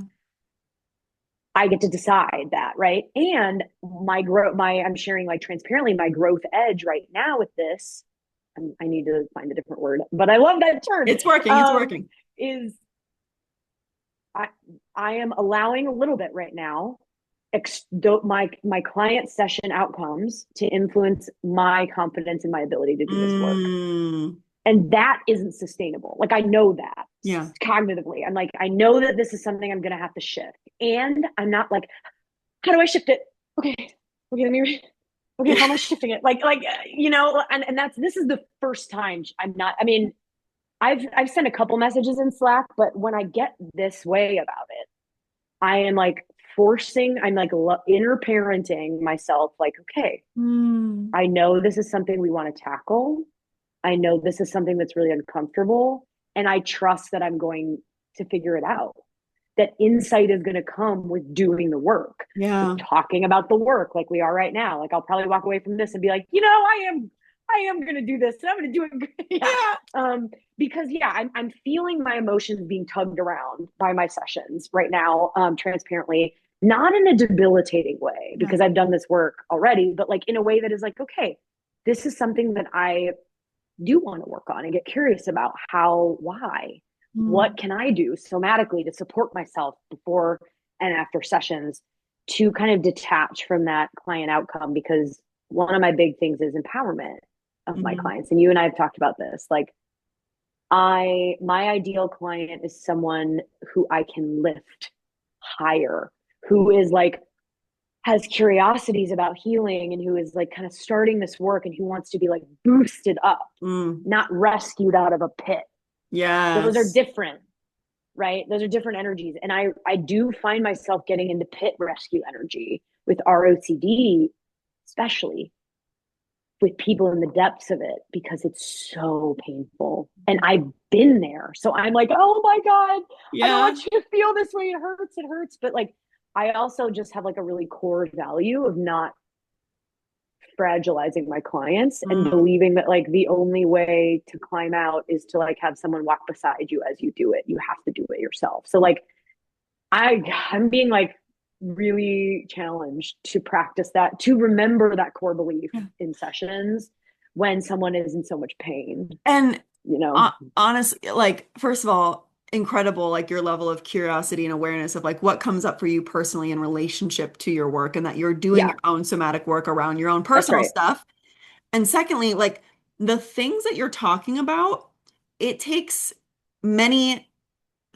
I get to decide that, right? And my growth, I'm sharing, like, transparently, my growth edge right now with this. I need to find a different word, but I love that term. It's working. It's working. Is I I am allowing a little bit right now, my client session outcomes to influence my confidence in my ability to do this work. Mm, And that isn't sustainable. Like, I know that yeah. cognitively. I'm like, I know that this is something I'm going to have to shift. And I'm not like, how do I shift it? Okay. Okay. Let me, okay. How am I shifting it? And this is the first time I'm not, I mean, I've sent a couple messages in Slack, but when I get this way about it, I am like I'm like inner parenting myself. Like, okay, Mm, I know this is something we want to tackle. I know this is something that's really uncomfortable. And I trust that I'm going to figure it out. That insight is going to come with doing the work, with yeah. talking about the work like we are right now. Like, I'll probably walk away from this and be like, I am going to do this and I'm going to do it. Yeah. Yeah. Because yeah, I'm feeling my emotions being tugged around by my sessions right now, transparently, not in a debilitating way Yeah. because I've done this work already, but like in a way that is like, okay, this is something that I do want to work on and get curious about. Why, Mm, what can I do somatically to support myself before and after sessions to kind of detach from that client outcome? Because one of my big things is empowerment of my mhm. clients. And you and I have talked about this. Like, my ideal client is someone who I can lift higher, who is like, has curiosities about healing and who is like kind of starting this work and who wants to be like boosted up, Mm, not rescued out of a pit. Those are yes. different, right? Those are different energies. And I do find myself getting into pit rescue energy with ROCD, especially with people in the depths of it, because it's so painful. And I've been there. So I'm like, oh my God, I don't Yeah. want you to feel this way. It hurts. It hurts. But like, I also just have like a really core value of not fragilizing my clients and Mm. believing that like the only way to climb out is to like have someone walk beside you as you do it. You have to do it yourself. So like, I'm being like really challenged to practice that, to remember that core belief Yeah. in sessions when someone is in so much pain, And you know? honestly, like, first of all, incredible, like your level of curiosity and awareness of like what comes up for you personally in relationship to your work and that you're doing Yeah, your own somatic work around your own that's personal right. stuff. And secondly, like the things that you're talking about, it takes many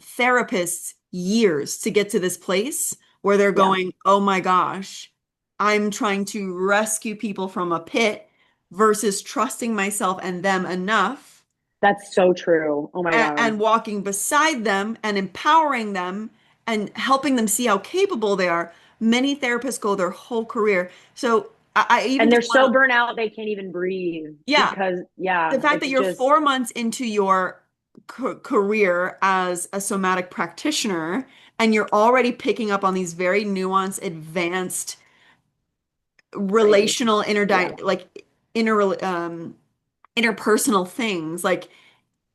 therapists years to get to this place where they're Yeah, going, oh my gosh, I'm trying to rescue people from a pit versus trusting myself and them enough that's so true. Oh my God. and walking beside them and empowering them and helping them see how capable they are. Many therapists go their whole career. So I even And they're just want so to, burnt out, they can't even breathe yeah, because, yeah, the fact that it's you're just, 4 months into your career as a somatic practitioner and you're already picking up on these very nuanced, advanced right. relational Yeah, inter interpersonal things, like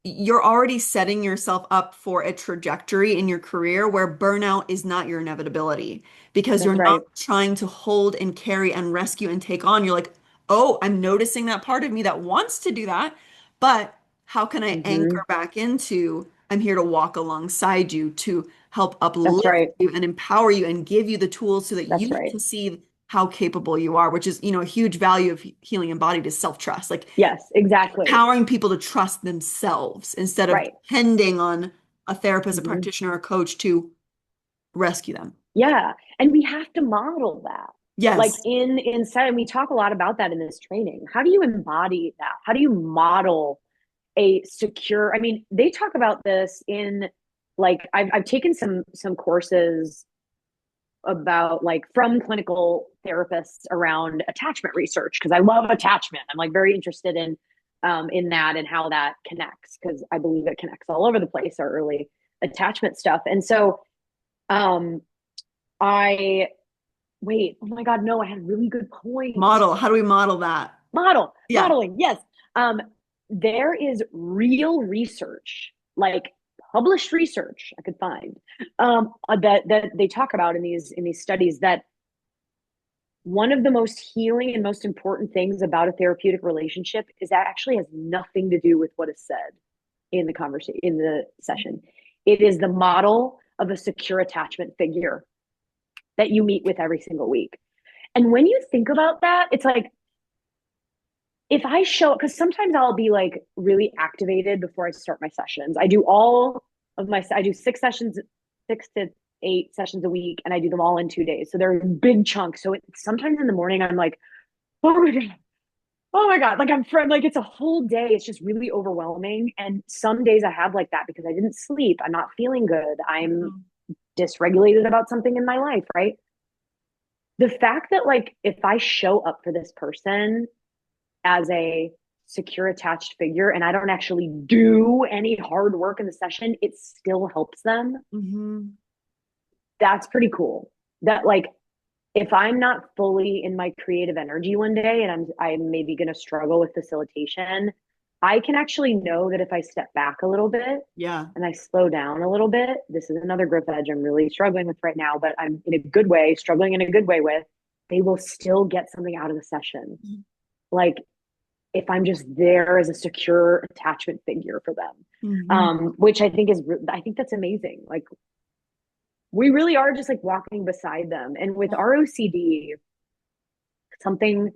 you're already setting yourself up for a trajectory in your career where burnout is not your inevitability because that's you're not right. trying to hold and carry and rescue and take on. You're like, oh, I'm noticing that part of me that wants to do that, but how can I Hmm. anchor back into I'm here to walk alongside you to help That's uplift right. you and empower you and give you the tools so that That's you right. can see how capable you are, which is, a huge value of healing embodied is self-trust. Like Yes, exactly. empowering people to trust themselves instead of Right. depending on a therapist, a Hmm. practitioner, a coach to rescue them. Yeah. And we have to model that. Like Yes. in inside, and we talk a lot about that in this training. How do you embody that? How do you model a secure? I mean, they talk about this in like I've taken some courses about like from clinical therapists around attachment research because I love attachment. I'm like very interested in that and how that connects because I believe it connects all over the place, our early attachment stuff. And so um I wait, oh my God, no, I had a really good point. Model. How do we model that? Yeah. Modeling, yes. Um, there is real research, like published research I could find, that they talk about in these studies that one of the most healing and most important things about a therapeutic relationship is that actually has nothing to do with what is said in the conversation in the session. It is the model of a secure attachment figure that you meet with every single week. And when you think about that, it's like if I show, because sometimes I'll be like really activated before I start my sessions. I do 6 sessions, 6 to 8 sessions a week, and I do them all in 2 days. So they're big chunks. So sometimes in the morning, I'm like, oh my God, oh my God. Like I'm from, like, it's a whole day. It's just really overwhelming. And some days I have like that because I didn't sleep. I'm not feeling good. I'm Mhm. dysregulated about something in my life, right? The fact that like if I show up for this person as a secure attached figure and I don't actually do any hard work in the session, it still helps them. Mhm. That's pretty cool. That like if I'm not fully in my creative energy one day and I'm maybe going to struggle with facilitation, I can actually know that if I step back a little bit Yeah. and I slow down a little bit, this is another growth edge I'm really struggling with right now, but I'm in a good way, struggling in a good way with, they will still get something out of the session. Like if I'm just there as a secure attachment figure for them. Mhm. Which I think that's amazing. Like we really are just like walking beside them. And with Yeah. our OCD, something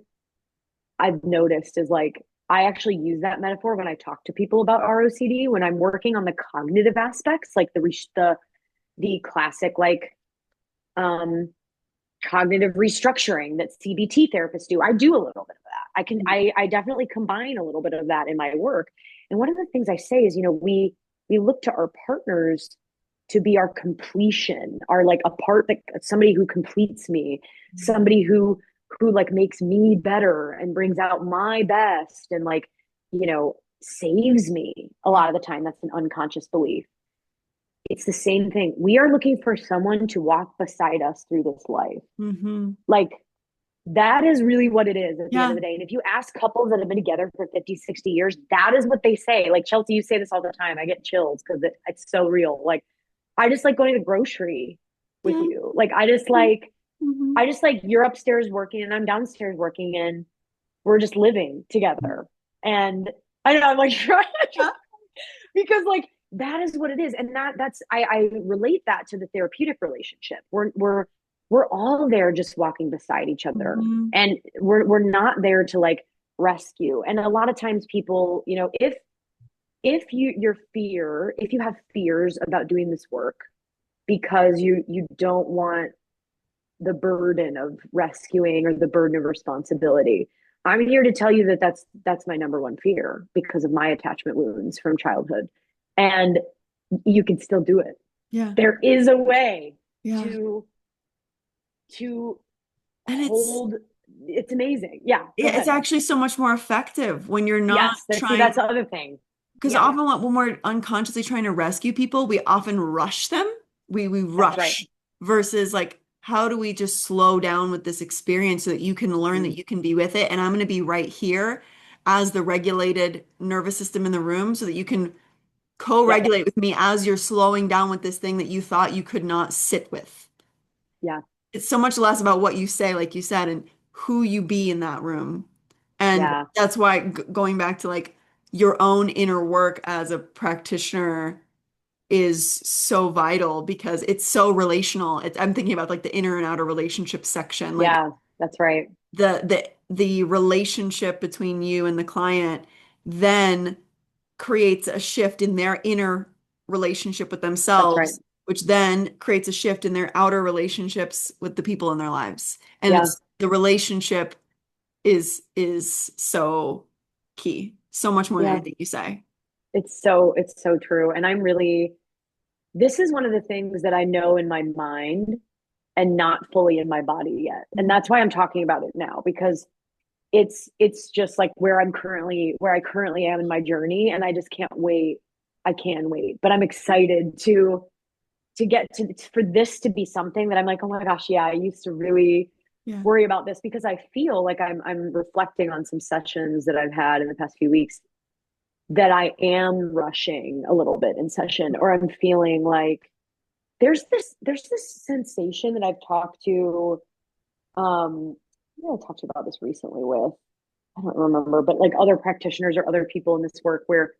I've noticed is like I actually use that metaphor when I talk to people about our OCD when I'm working on the cognitive aspects, like the classic like um cognitive restructuring that CBT therapists do. I do a little bit of that. I definitely combine a little bit of that in my work. And one of the things I say is, we look to our partners to be our completion, our like a part that somebody who completes me, somebody who like makes me better and brings out my best and like, saves me a Yeah. lot of the time. That's an unconscious belief. It's the same thing. We are looking for someone to walk beside us through this life. Mhm. Like that is really what it is at the end of Yeah. the day. And if you ask couples that have been together for 50, 60 years, that is what they say. Like Chelsea, you say this all the time. I get chills because it's so real. Like I just like going to the grocery with Yeah. you. Like I Mhm. just like you're upstairs working and I'm downstairs working and we're just living together. And I don't know, I'm like Yeah. because like that is what it is. And I relate that to the therapeutic relationship. We're all there just walking beside each other. Mhm. And we're not there to like rescue. And a lot of times people, if you have fears about doing this work because you don't want the burden of rescuing or the burden of responsibility. I'm here to tell you that that's my number one fear because of my attachment wounds from childhood. And you can still do it. Yeah. There is a way Yeah. to to And it's hold. It's amazing. Yeah, go it's ahead. actually so much more effective when you're not Yes, that's trying, the other thing. because Yeah, often when we're unconsciously trying to rescue people, we often rush them. We that's right. rush versus like how do we just slow down with this experience so that you can learn that Mm, you can be with it and I'm going to be right here as the regulated nervous system in the room so that you can yep. co-regulate with me as you're slowing down with this thing that you thought you could not sit with. Yeah. It's so much less about what you say, like you said, and who you be in that room. And Yeah. that's why going back to like your own inner work as a practitioner is so vital because it's so relational. I'm thinking about like the inner and outer relationship section. Like Yeah. That's right. the relationship between you and the client then creates a shift in their inner relationship with That's right. themselves, which then creates a shift in their outer relationships with the people in their lives. And Yeah. it's the relationship is so key, so much more than Yeah. anything you say. It's so true. And I'm really, this is one of the things that I know in my mind and not fully in my body yet. And Mhm. that's why I'm talking about it now, because it's just like where I currently am in my journey, and I just can't wait. I can wait, but I'm excited to get to for this to be something that I'm like, oh my gosh, yeah, I used to really Yeah. worry about this, because I feel like I'm reflecting on some sessions that I've had in the past few weeks, that I am rushing a little bit in session, or I'm feeling like there's this sensation that I've talked to, yeah, I talked about this recently with, I don't remember, but like other practitioners or other people in this work, where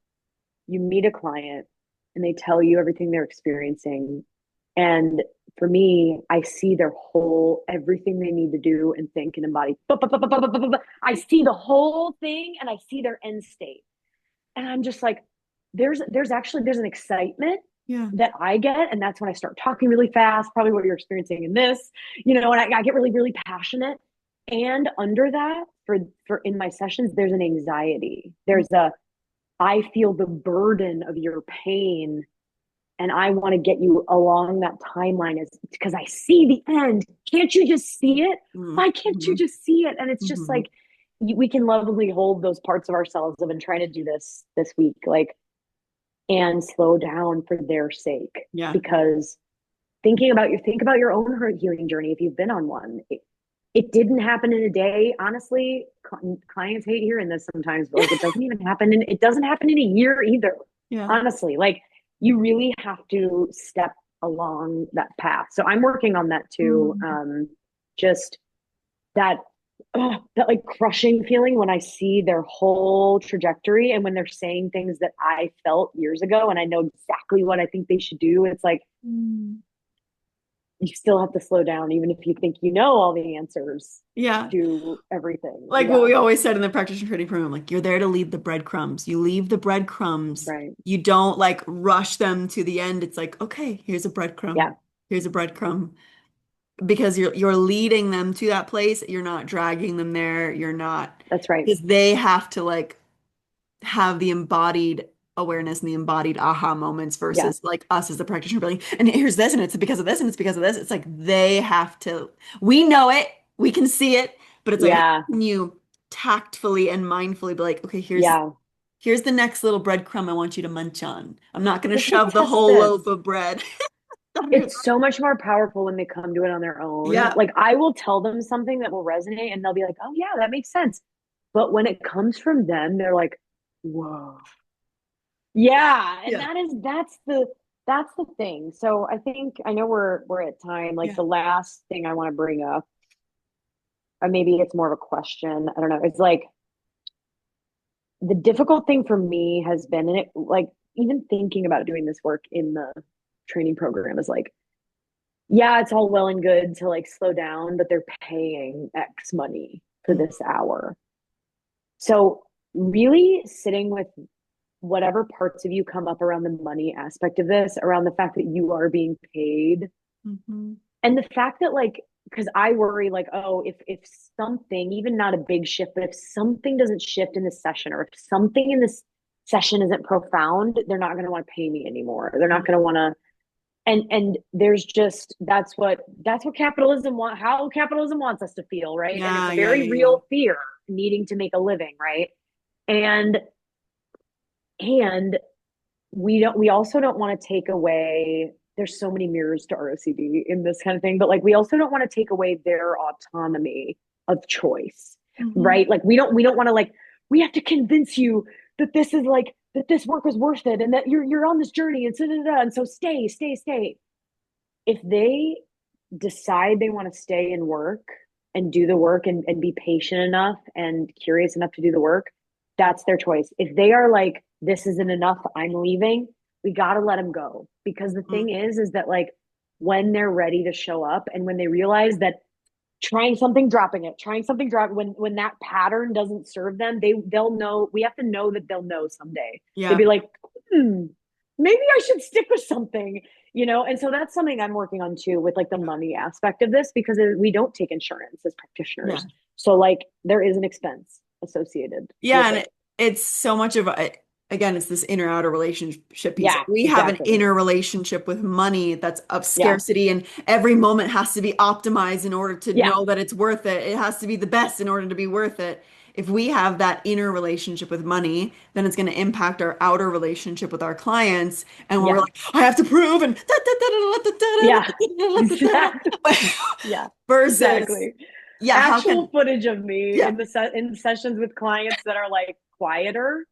you meet a client and they tell you everything they're experiencing. And for me, I see their whole, everything they need to do and think and embody. I see the whole thing and I see their end state. And I'm just like, there's an excitement Yeah. that I get. And that's when I start talking really fast, probably what you're experiencing in this, and I get really, really passionate. And under that, for in my sessions, there's an anxiety. I feel the burden of your pain, and I want to get you along that timeline, is because I see the end. Can't you just see it? Why can't you Mm-hmm. just see it? And it's just Hmm. like, we can lovingly hold those parts of ourselves. I've been trying to do this week, like, and slow down for their sake, Yeah. because think about your own healing journey. If you've been on one, it didn't happen in a day. Honestly, clients hate hearing this sometimes, but like, it doesn't happen in a year either. Yeah. Honestly, like, you really have to step along that path. So I'm working on that too. Mhm. Just that, that like crushing feeling when I see their whole trajectory, and when they're saying things that I felt years ago and I know exactly what I think they should do. It's like, Mm. you still have to slow down, even if you think you know all the answers Yeah. to everything. Like what Yeah, we always said in the practitioner training program, like you're there to leave the breadcrumbs. You leave the breadcrumbs. right. You don't like rush them to the end. It's like, okay, here's a breadcrumb. Yeah, Here's a breadcrumb. Because you're leading them to that place. You're not dragging them there. You're not that's right. because they have to like have the embodied awareness and the embodied aha moments Yeah, versus like us as the practitioner being, and here's this, and it's because of this, and it's because of this. It's like they have to, we know it, we can see it, but it's like, how yeah, can you tactfully and mindfully be like, okay, yeah. here's the next little breadcrumb I want you to munch on. I'm not going to We're gonna shove the test whole loaf this. of bread down your throat. It's so much more powerful when they come to it on their own. Yeah. Like, I will tell them something that will resonate, and they'll be like, "Oh yeah, that makes sense." But when it comes from them, they're like, "Whoa, yeah." And Yeah. that's the thing. So I think, I know we're at time. Like, Yeah. the last thing I want to bring up, or maybe it's more of a question. I don't know. It's like, the difficult thing for me has been, and it, like, even thinking about doing this work in the training program, is like, yeah, it's all well and good to like slow down, but they're paying X money for Mhm. this hour. So really sitting with whatever parts of you come up around the money aspect of this, around the fact that you are being paid, Mhm. and the fact that, like, because I worry, like, oh, if something, even not a big shift, but if something doesn't shift in this session, or if something in this session isn't profound, they're not going to want to pay me anymore. They're not going to want to. And there's just, that's what capitalism how capitalism wants us to feel, right? And it's Yeah, a yeah, very yeah, yeah. real fear, needing to make a living, right? And and we also don't want to take away, there's so many mirrors to our OCD in this kind of thing, but like, we also don't want to take away their autonomy of choice, Mhm. right? Like, we don't want to, like, we have to convince you that this is like, that this work is worth it, and that you're on this journey, and so stay. If they decide they want to stay and work, and do the work and be patient enough and curious enough to do the work, that's their choice. If they are like, this isn't enough, I'm leaving, we got to let them go. Because the thing Mm, is that like when they're ready to show up and when they realize that trying something, dropping it, trying something, drop when that pattern doesn't serve them, they'll know. We have to know that they'll know someday. They'll yeah. be like, maybe I should stick with something, you know. And so that's something I'm working on too with like the money aspect of this because we don't take insurance as Yeah. practitioners, so like there is an expense associated Yeah, with and it. it's so much of a, again, it's this inner outer relationship piece. Yeah, We have an exactly. inner relationship with money that's of Yeah, scarcity, and every moment has to be optimized in order to yeah, know that it's worth it. It has to be the best in order to be worth it. If we have that inner relationship with money, then it's going to impact our outer relationship with our clients. And when we're yeah, like, I have to prove and yeah. Exactly. Yeah, versus, exactly. yeah, how Actual can, footage of me yeah. in in sessions with clients that are like quieter.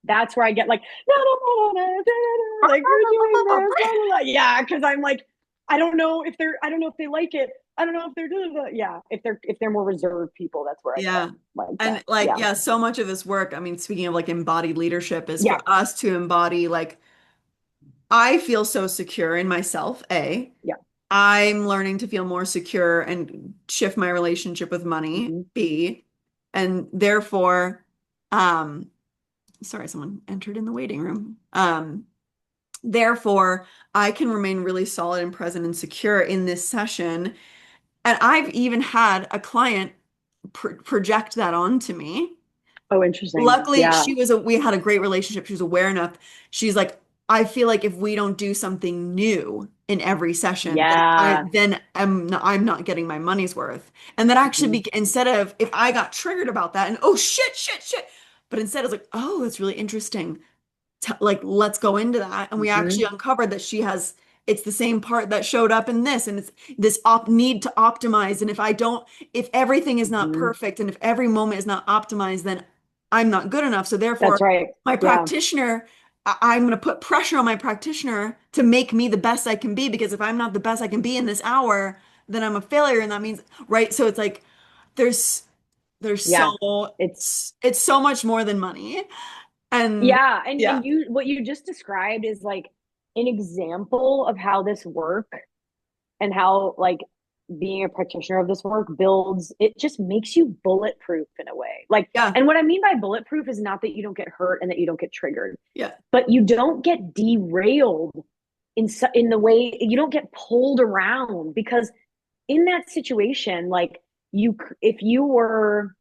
That's where I get like, no, no, no, no, no, no, like we're doing this, blah, blah, blah. Yeah, because I'm like, I don't know if they like it. I don't know if they're doing that. Yeah, if they're more reserved people, that's where I get Yeah. like that. And like, Yeah, yeah, so much of this work, I mean, speaking of like embodied leadership, is yeah, for us to embody, like, I feel so secure in myself, A. yeah. I'm learning to feel more secure and shift my relationship with money, Hmm. B. And therefore, um, sorry, someone entered in the waiting room. Therefore, I can remain really solid and present and secure in this session. And I've even had a client project that onto me. Oh, interesting. Luckily, Yeah, we had a great relationship. She was aware enough. She's like, I feel like if we don't do something new in every session, yeah. then I'm not getting my money's worth. And that actually Hmm. be instead of if I got triggered about that and oh shit, shit, shit, but instead I was like, oh, that's really interesting. Like let's go into that. And we actually Hmm. uncovered that she has it's the same part that showed up in this and it's this op need to optimize. And if everything is not Hmm. perfect and if every moment is not optimized, then I'm not good enough. So That's therefore, right. my Yeah. practitioner, I'm going to put pressure on my practitioner to make me the best I can be because if I'm not the best I can be in this hour, then I'm a failure. And that means, right? So it's like there's there's Yeah. so It's it's so much more than money. And Yeah, yeah. and you what you just described is like an example of how this work and how like being a practitioner of this work builds it just makes you bulletproof in a way. Like Yeah. and what I mean by bulletproof is not that you don't get hurt and that you don't get triggered, Yeah. but you don't get derailed in the way you don't get pulled around because in that situation like you if you were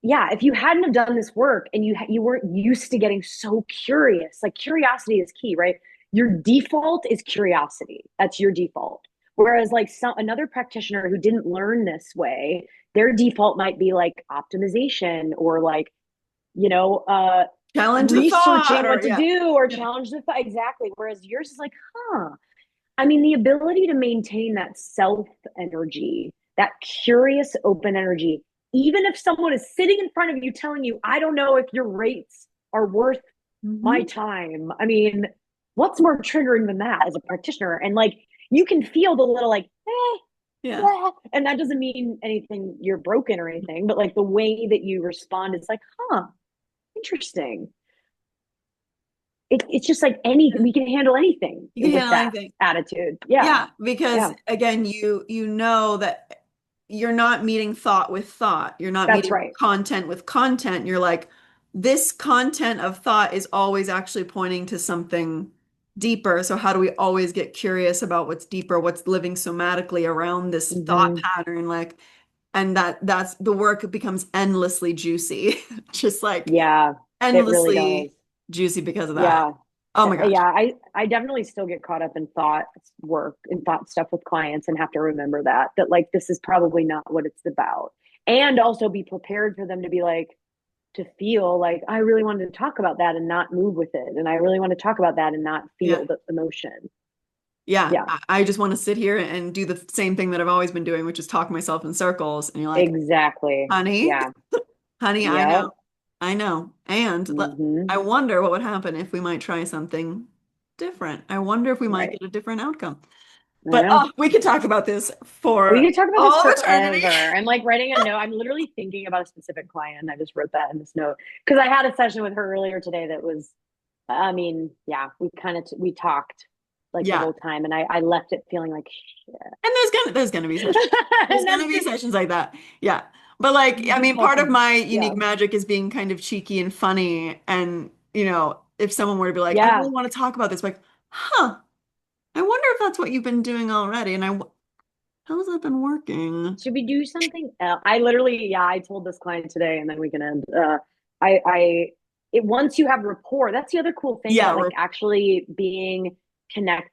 yeah, if you hadn't have done this work and you weren't used to getting so curious, like curiosity is key, right? Your default is curiosity. That's your default. Whereas like another practitioner who didn't learn this way, their default might be like optimization or like, you know, Challenge the thought researching what or to yeah. do or Yeah. challenge the thought. Exactly. Whereas yours is like, huh. I mean, the ability to maintain that self energy, that curious, open energy, even if someone is sitting in front of you telling you, I don't know if your rates are worth my Hmm. time. I mean, what's more triggering than that as a practitioner? And like, you can feel the little like, Yeah. and that doesn't mean anything, you're broken or anything, but like the way that you respond is like, huh, interesting. It's just like anything, Yeah. we can handle anything You can with handle that anything. attitude. Yeah. Yeah, because Yeah. again, you know that you're not meeting thought with thought. You're not That's meeting right. content with content. You're like, this content of thought is always actually pointing to something deeper. So how do we always get curious about what's deeper, what's living somatically around this thought Hmm. pattern? Like, and that's the work becomes endlessly juicy, just like Yeah, it really does. endlessly juicy because of that. Yeah. Oh my gosh. Yeah, I definitely still get caught up in thought work and thought stuff with clients and have to remember that like this is probably not what it's about. And also be prepared for them to be like to feel like I really wanted to talk about that and not move with it. And I really want to talk about that and not Yeah. feel the emotion. Yeah, Yeah, I just want to sit here and do the same thing that I've always been doing, which is talk myself in circles. And you're like, exactly. honey, Yeah. honey, Yep. I know. And Hmm. I wonder what would happen if we might try something different. I wonder if we might Right. get a different outcome. I But know. we could talk about this We for could talk about this all of eternity. forever. I'm like writing a note. I'm literally thinking about a specific client. I just wrote that in this note because I had a session with her earlier today that was, I mean, yeah, we kind of we talked like the Yeah. whole time, and I left it feeling like shit. And there's gonna be sessions. There's And gonna that's be just sessions like that. Yeah. But like, I just mean, part of helping. my Yeah, unique magic is being kind of cheeky and funny. And, if someone were to be like, I yeah. really want to talk about this, like, huh, I wonder if that's what you've been doing already. And how has that been working? Should we do something else? I literally, yeah, I told this client today, and then we can end. It once you have rapport, that's the other cool thing Yeah, about like actually being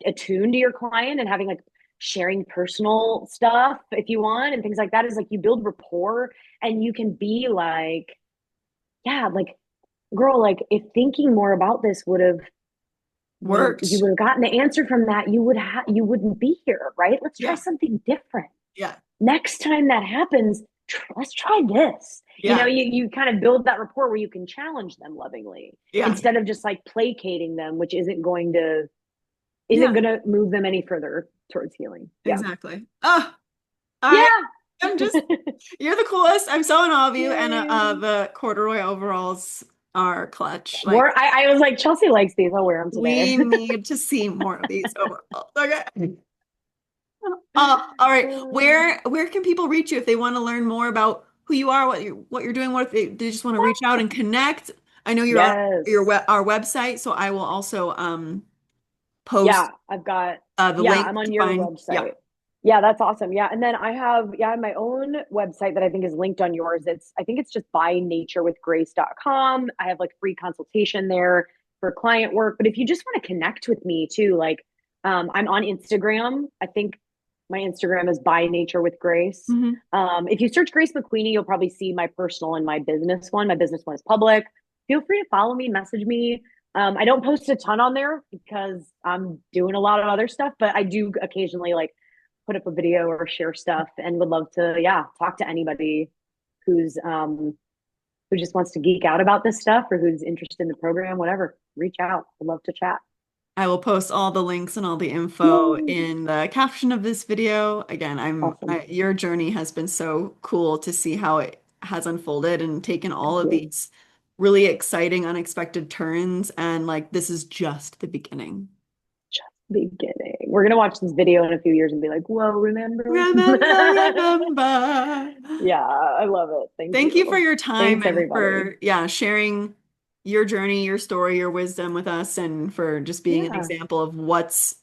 attuned to your client and having like sharing personal stuff if you want and things like that is like you build rapport and you can be like, yeah, like girl, like if thinking more about this would have you worked. would have gotten the answer from that, you wouldn't be here, right? Let's try Yeah. something different Yeah. next time that happens, let's try this. Yeah. You kind of build that rapport where you can challenge them lovingly Yeah. instead of just like placating them, which isn't Yeah. going to move them any further towards healing. Yeah. Exactly. Oh, I Yeah. am just, you're the coolest. I'm so in awe of you. And Yay. the corduroy overalls are clutch. Like, I was like, Chelsea likes these. I'll wear them today. we need to see more of these overalls. Okay. All right. Where can people reach you if they want to learn more about who you are, what you're doing, what if they just want to reach out and connect? I know you're on Yes. our website, so I will also Yeah, post I've got, the yeah, link I'm on to your find. Yeah, website. Yeah, that's awesome. Yeah. And then I have my own website that I think is linked on yours. I think it's just bynatureWithGrace.com. I have like free consultation there for client work. But if you just want to connect with me too, like, I'm on Instagram. I think my Instagram is by nature with Grace. hmm If you search Grace McQueenie, you'll probably see my personal and my business one. My business one is public. Feel free to follow me, message me. I don't post a ton on there because I'm doing a lot of other stuff, but I do occasionally like put up a video or share stuff and would love to, yeah, talk to anybody who's who just wants to geek out about this stuff or who's interested in the program, whatever. Reach out. I'd love to chat. I will post all the links and all the info Yay. in the caption of this video. Again, Awesome. your journey has been so cool to see how it has unfolded and taken all Thank of you. these really exciting, unexpected turns. And like, this is just the beginning. Just beginning. We're gonna watch this video in a few years and be like, whoa, remember? Remember, remember. Yeah, I love it. Thank Thank you for you. your time Thanks and everybody. for, yeah, sharing your journey, your story, your wisdom with us, and for just being an Yeah, example of what's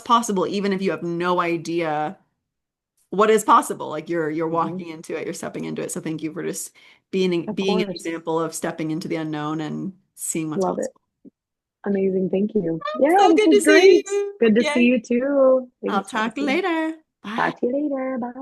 possible, even if you have no idea what is possible. Like you're mhm, walking into it, you're stepping into it. So thank you for just being of being an course. example of stepping into the unknown and seeing what's Love it. possible. Amazing. Thank you. Yeah, So this good was to see great. you. Good to see Yay. you too. I'll Thanks, talk Chelsea. later. Bye. Talk to you later. Bye.